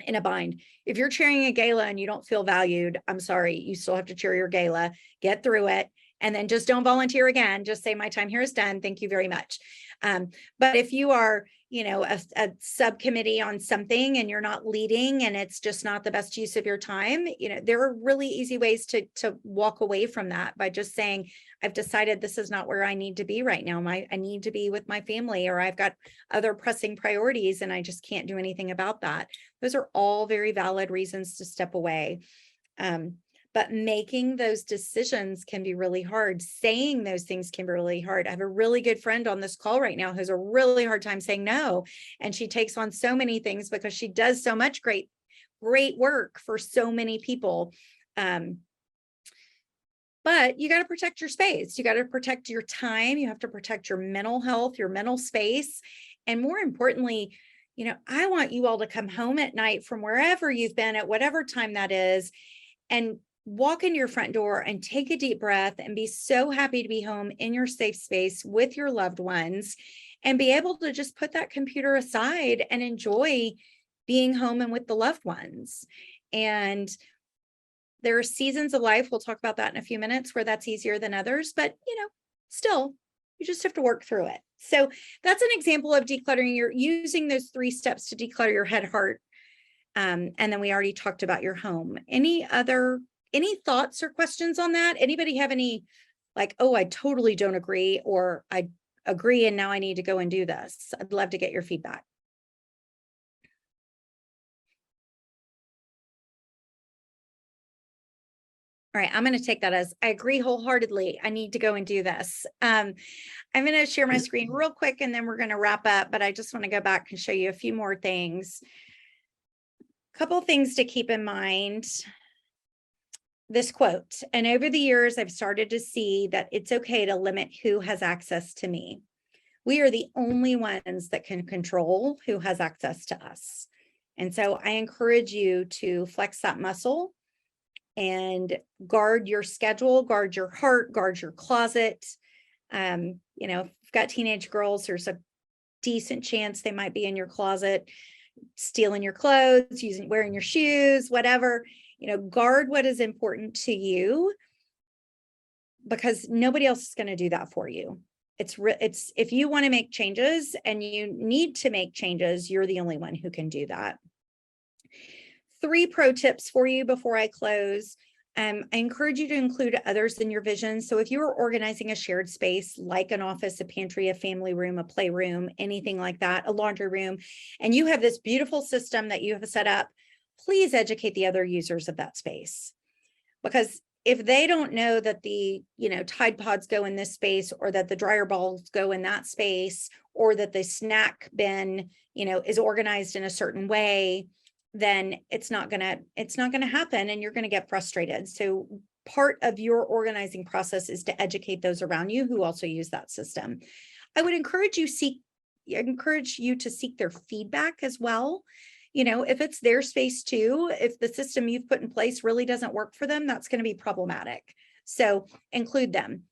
in a bind. If you're chairing a gala and you don't feel valued, I'm sorry, you still have to chair your gala, get through it, and then just don't volunteer again. Just say, my time here is done. Thank you very much. But if you are, a subcommittee on something and you're not leading and it's just not the best use of your time, there are really easy ways to walk away from that by just saying, I've decided this is not where I need to be right now. I need to be with my family, or I've got other pressing priorities and I just can't do anything about that. Those are all very valid reasons to step away. but making those decisions can be really hard. Saying those things can be really hard. I have a really good friend on this call right now who has a really hard time saying no. And she takes on so many things because she does so much great work for so many people. But you got to protect your space. You got to protect your time. You have to protect your mental health, your mental space. And more importantly, I want you all to come home at night from wherever you've been at whatever time that is, and walk in your front door and take a deep breath and be so happy to be home in your safe space with your loved ones, and be able to just put that computer aside and enjoy being home and with the loved ones. And there are seasons of life, we'll talk about that in a few minutes, where that's easier than others, but still, you just have to work through it. So that's an example of decluttering. You're using those 3 steps to declutter your head, heart. And then we already talked about your home. Any thoughts or questions on that? Anybody have any, like, oh, I totally don't agree, or I agree and now I need to go and do this? I'd love to get your feedback. All right, I'm going to take that as I agree wholeheartedly. I need to go and do this. I'm going to share my screen real quick and then we're going to wrap up, but I just want to go back and show you a few more things. A couple of things to keep in mind. This quote, and over the years, I've started to see that it's okay to limit who has access to me. We are the only ones that can control who has access to us. And so I encourage you to flex that muscle and guard your schedule, guard your heart, guard your closet. If you've got teenage girls, there's a decent chance they might be in your closet, stealing your clothes, wearing your shoes, whatever. Guard what is important to you, because nobody else is going to do that for you. It's if you want to make changes and you need to make changes, you're the only one who can do that. 3 pro tips for you before I close. I encourage you to include others in your vision. So if you are organizing a shared space like an office, a pantry, a family room, a playroom, anything like that, a laundry room, and you have this beautiful system that you have set up, please educate the other users of that space. Because if they don't know that the Tide Pods go in this space, or that the dryer balls go in that space, or that the snack bin is organized in a certain way, then it's not gonna happen, and you're gonna get frustrated. So part of your organizing process is to educate those around you who also use that system. I would encourage you to seek their feedback as well. If it's their space too, if the system you've put in place really doesn't work for them, that's going to be problematic. So include them.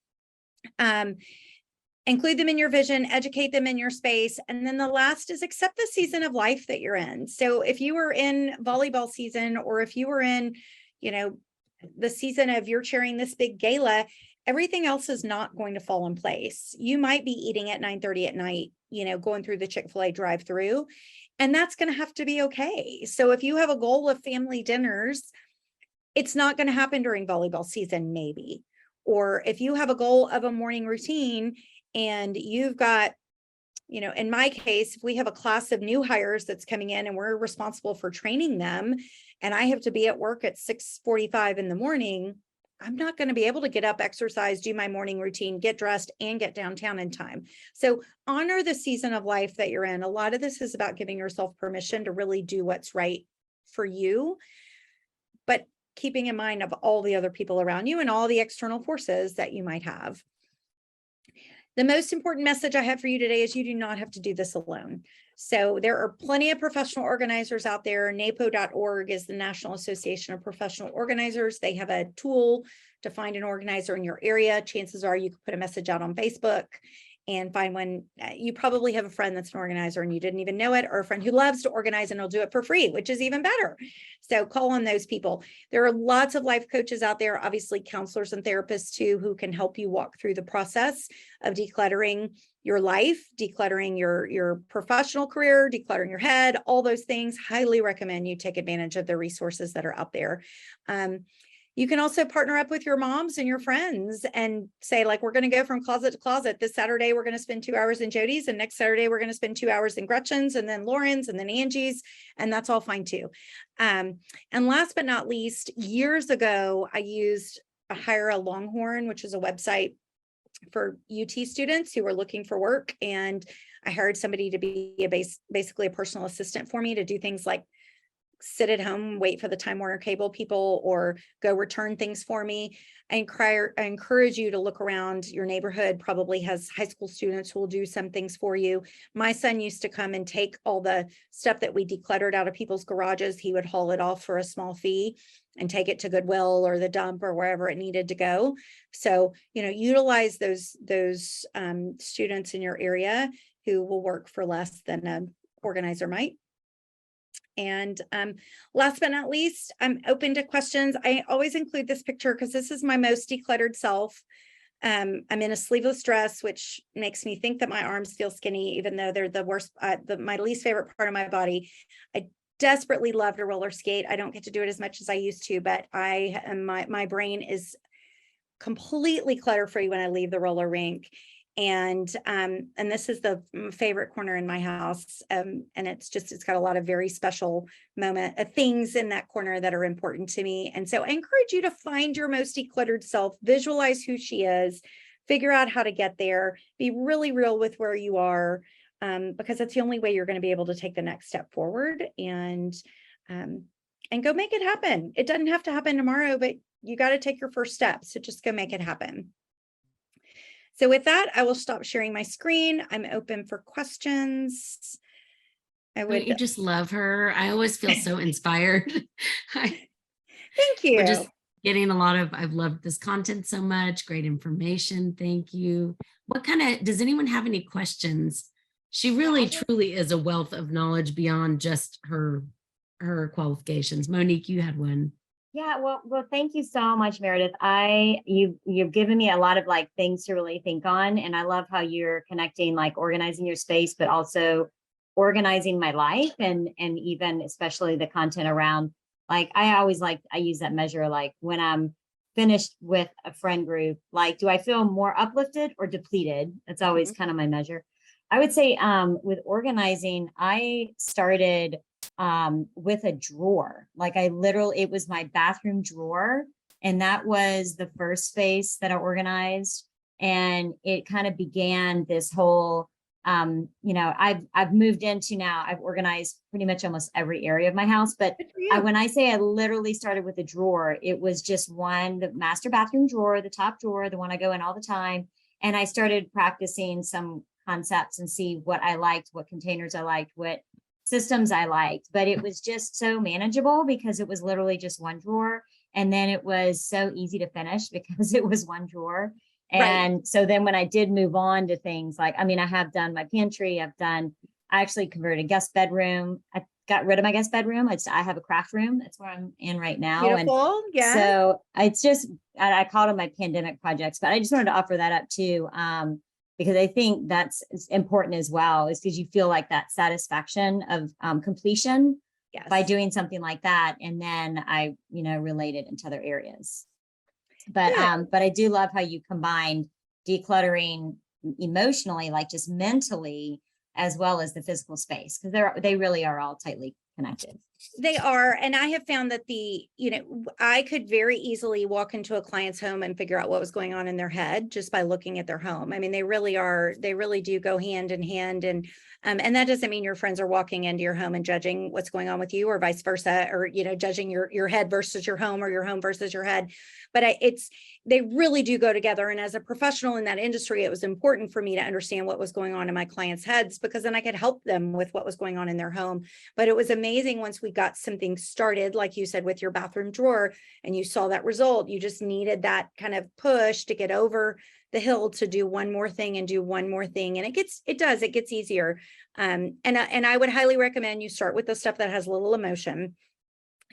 Include them in your vision, educate them in your space. And then the last is accept the season of life that you're in. So if you were in volleyball season, or if you were in, the season of you're chairing this big gala, everything else is not going to fall in place. You might be eating at 9:30 at night, going through the Chick-fil-A drive-through, and that's going to have to be okay. So if you have a goal of family dinners, it's not going to happen during volleyball season, maybe. Or if you have a goal of a morning routine, and you've got, in my case, if we have a class of new hires that's coming in and we're responsible for training them, and I have to be at work at 6:45 in the morning, I'm not going to be able to get up, exercise, do my morning routine, get dressed, and get downtown in time. So honor the season of life that you're in. A lot of this is about giving yourself permission to really do what's right for you, but keeping in mind of all the other people around you and all the external forces that you might have. The most important message I have for you today is you do not have to do this alone. So there are plenty of professional organizers out there. NAPO.org is the National Association of Professional Organizers. They have a tool to find an organizer in your area. Chances are you could put a message out on Facebook and find one. You probably have a friend that's an organizer and you didn't even know it, or a friend who loves to organize and will do it for free, which is even better. So call on those people. There are lots of life coaches out there, obviously counselors and therapists too, who can help you walk through the process of decluttering your life, decluttering your professional career, decluttering your head, all those things. Highly recommend you take advantage of the resources that are out there. You can also partner up with your moms and your friends and say, like, we're going to go from closet to closet. This Saturday, we're going to spend 2 hours in Jody's, and next Saturday, we're going to spend 2 hours in Gretchen's, and then Lauren's, and then Angie's, and that's all fine too. And last but not least, years ago, I used Hire a Longhorn, which is a website for UT students who were looking for work. And I hired somebody to be basically a personal assistant for me to do things like sit at home, wait for the Time Warner Cable people, or go return things for me. I encourage you to look around. Your neighborhood probably has high school students who will do some things for you. My son used to come and take all the stuff that we decluttered out of people's garages. He would haul it off for a small fee and take it to Goodwill or the dump or wherever it needed to go. So, utilize those students in your area who will work for less than an organizer might. And last but not least, I'm open to questions. I always include this picture because this is my most decluttered self. I'm in a sleeveless dress, which makes me think that my arms feel skinny, even though they're the worst, my least favorite part of my body. I desperately love to roller skate. I don't get to do it as much as I used to, but my brain is completely clutter-free when I leave the roller rink. And this is the favorite corner in my house. And it's got a lot of very special things in that corner that are important to me. And so I encourage you to find your most decluttered self, visualize who she is, figure out how to get there, be really real with where you are, because that's the only way you're going to be able to take the next step forward and go make it happen. It doesn't have to happen tomorrow, but you got to take your first step. So just go make it happen. So with that, I will stop sharing my screen. I'm open for questions. You just love her. I always feel so inspired. Thank you. We're just getting I've loved this content so much. Great information. Thank you. Does anyone have any questions? She really, truly is a wealth of knowledge beyond just her qualifications. Monique, you had one. Yeah, well, thank you so much, Meredith. You've given me a lot of things to really think on, and I love how you're connecting organizing your space, but also organizing my life, and even especially the content around I use that measure when I'm finished with a friend group, do I feel more uplifted or depleted? That's always kind of my measure. I would say with organizing, I started with a drawer. It was my bathroom drawer. And that was the first space that I organized. And it kind of began this whole, I've moved into now, I've organized pretty much almost every area of my house. But when I say I literally started with a drawer, it was just the master bathroom drawer, the top drawer, the one I go in all the time. And I started practicing some concepts and see what I liked, what containers I liked, what systems I liked, but it was just so manageable because it was literally just one drawer. And then it was so easy to finish because it was one drawer. And so then when I did move on to things I have done my pantry, I actually converted a guest bedroom. I got rid of my guest bedroom. I have a craft room. That's where I'm in right now. Beautiful. And so it's just, I called them my pandemic projects, but I just wanted to offer that up too. Because I think that's important as well, is because you feel that satisfaction of completion by doing something like that. And then I, relate it into other areas. But I do love how you combined decluttering emotionally, just mentally, as well as the physical space, because they really are all tightly connected. They are. And I have found that I could very easily walk into a client's home and figure out what was going on in their head just by looking at their home. I mean, they really do go hand in hand. And that doesn't mean your friends are walking into your home and judging what's going on with you or vice versa, or, judging your head versus your home or your home versus your head. But they really do go together. And as a professional in that industry, it was important for me to understand what was going on in my clients' heads, because then I could help them with what was going on in their home. But it was amazing once we got something started, like you said, with your bathroom drawer, and you saw that result. You just needed that kind of push to get over the hill to do one more thing and do one more thing. And it gets easier. And I would highly recommend you start with the stuff that has little emotion.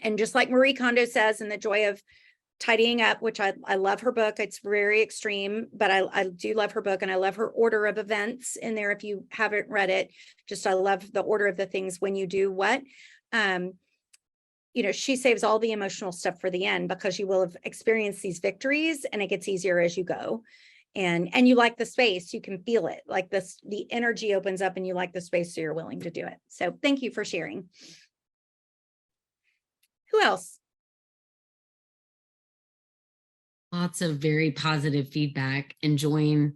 And just like Marie Kondo says in The Joy of Tidying Up, which I love her book. It's very extreme, but I do love her book, and I love her order of events in there. If you haven't read it, I love the order of the things when you do what. she saves all the emotional stuff for the end, because you will have experienced these victories and it gets easier as you go. And you like the space, you can feel it, like the energy opens up and you like the space, so you're willing to do it. So thank you for sharing. Who else? Lots of very positive feedback, enjoying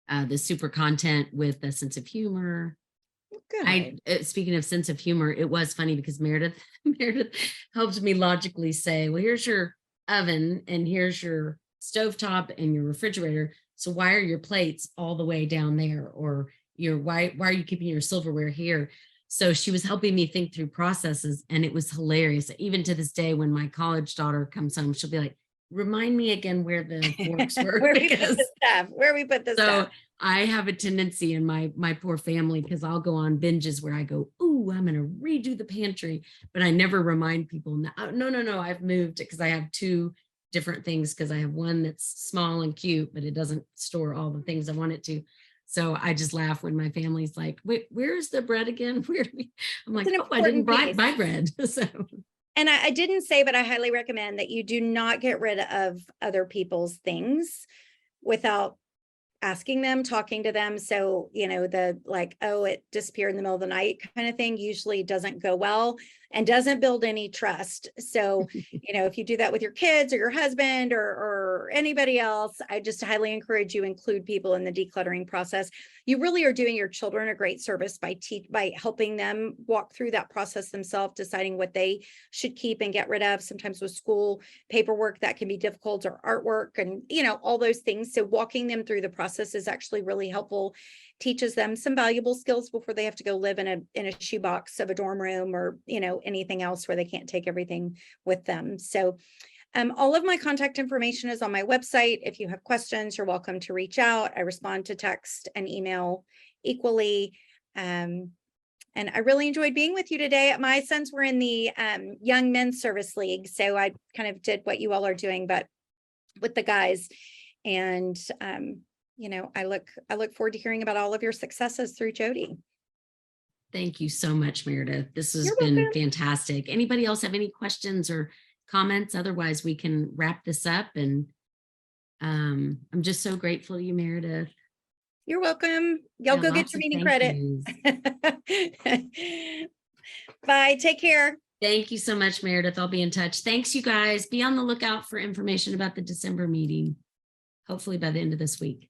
the super content with a sense of humor. Good. Speaking of sense of humor, it was funny because Meredith helped me logically say, well, here's your oven and here's your stovetop and your refrigerator. So why are your plates all the way down there? Or why are you keeping your silverware here? So she was helping me think through processes, and it was hilarious. Even to this day, when my college daughter comes home, she'll be like, remind me again where the forks were. Where we put the So stuff. I have a tendency in my poor family, because I'll go on binges where I go, oh, I'm going to redo the pantry, but I never remind people, no, I've moved, because I have two different things, because I have one that's small and cute, but it doesn't store all the things I want it to. So I just laugh when my family's like, wait, where's the bread again? I'm like, oh, I didn't buy bread. So. And I didn't say, but I highly recommend that you do not get rid of other people's things without asking them, talking to them. So, the like, oh, it disappeared in the middle of the night kind of thing usually doesn't go well and doesn't build any trust. So, if you do that with your kids or your husband or anybody else, I just highly encourage you include people in the decluttering process. You really are doing your children a great service by helping them walk through that process themselves, deciding what they should keep and get rid of. Sometimes with school paperwork that can be difficult, or artwork, and all those things. So walking them through the process is actually really helpful. Teaches them some valuable skills before they have to go live in a shoebox of a dorm room, or anything else where they can't take everything with them. So all of my contact information is on my website. If you have questions, you're welcome to reach out. I respond to text and email equally. And I really enjoyed being with you today. My sons were in the Young Men's Service League, so I kind of did what you all are doing, but with the guys. And I look forward to hearing about all of your successes through Jody. Thank you so much, Meredith. This has You're been welcome. fantastic. Anybody else have any questions or comments? Otherwise, we can wrap this up. And I'm just so grateful to you, Meredith. You're welcome. Y'all Yeah, go get lots your of meeting thank credit. yous. Bye. Take care. Thank you so much, Meredith. I'll be in touch. Thanks, you guys. Be on the lookout for information about the December meeting, hopefully by the end of this week.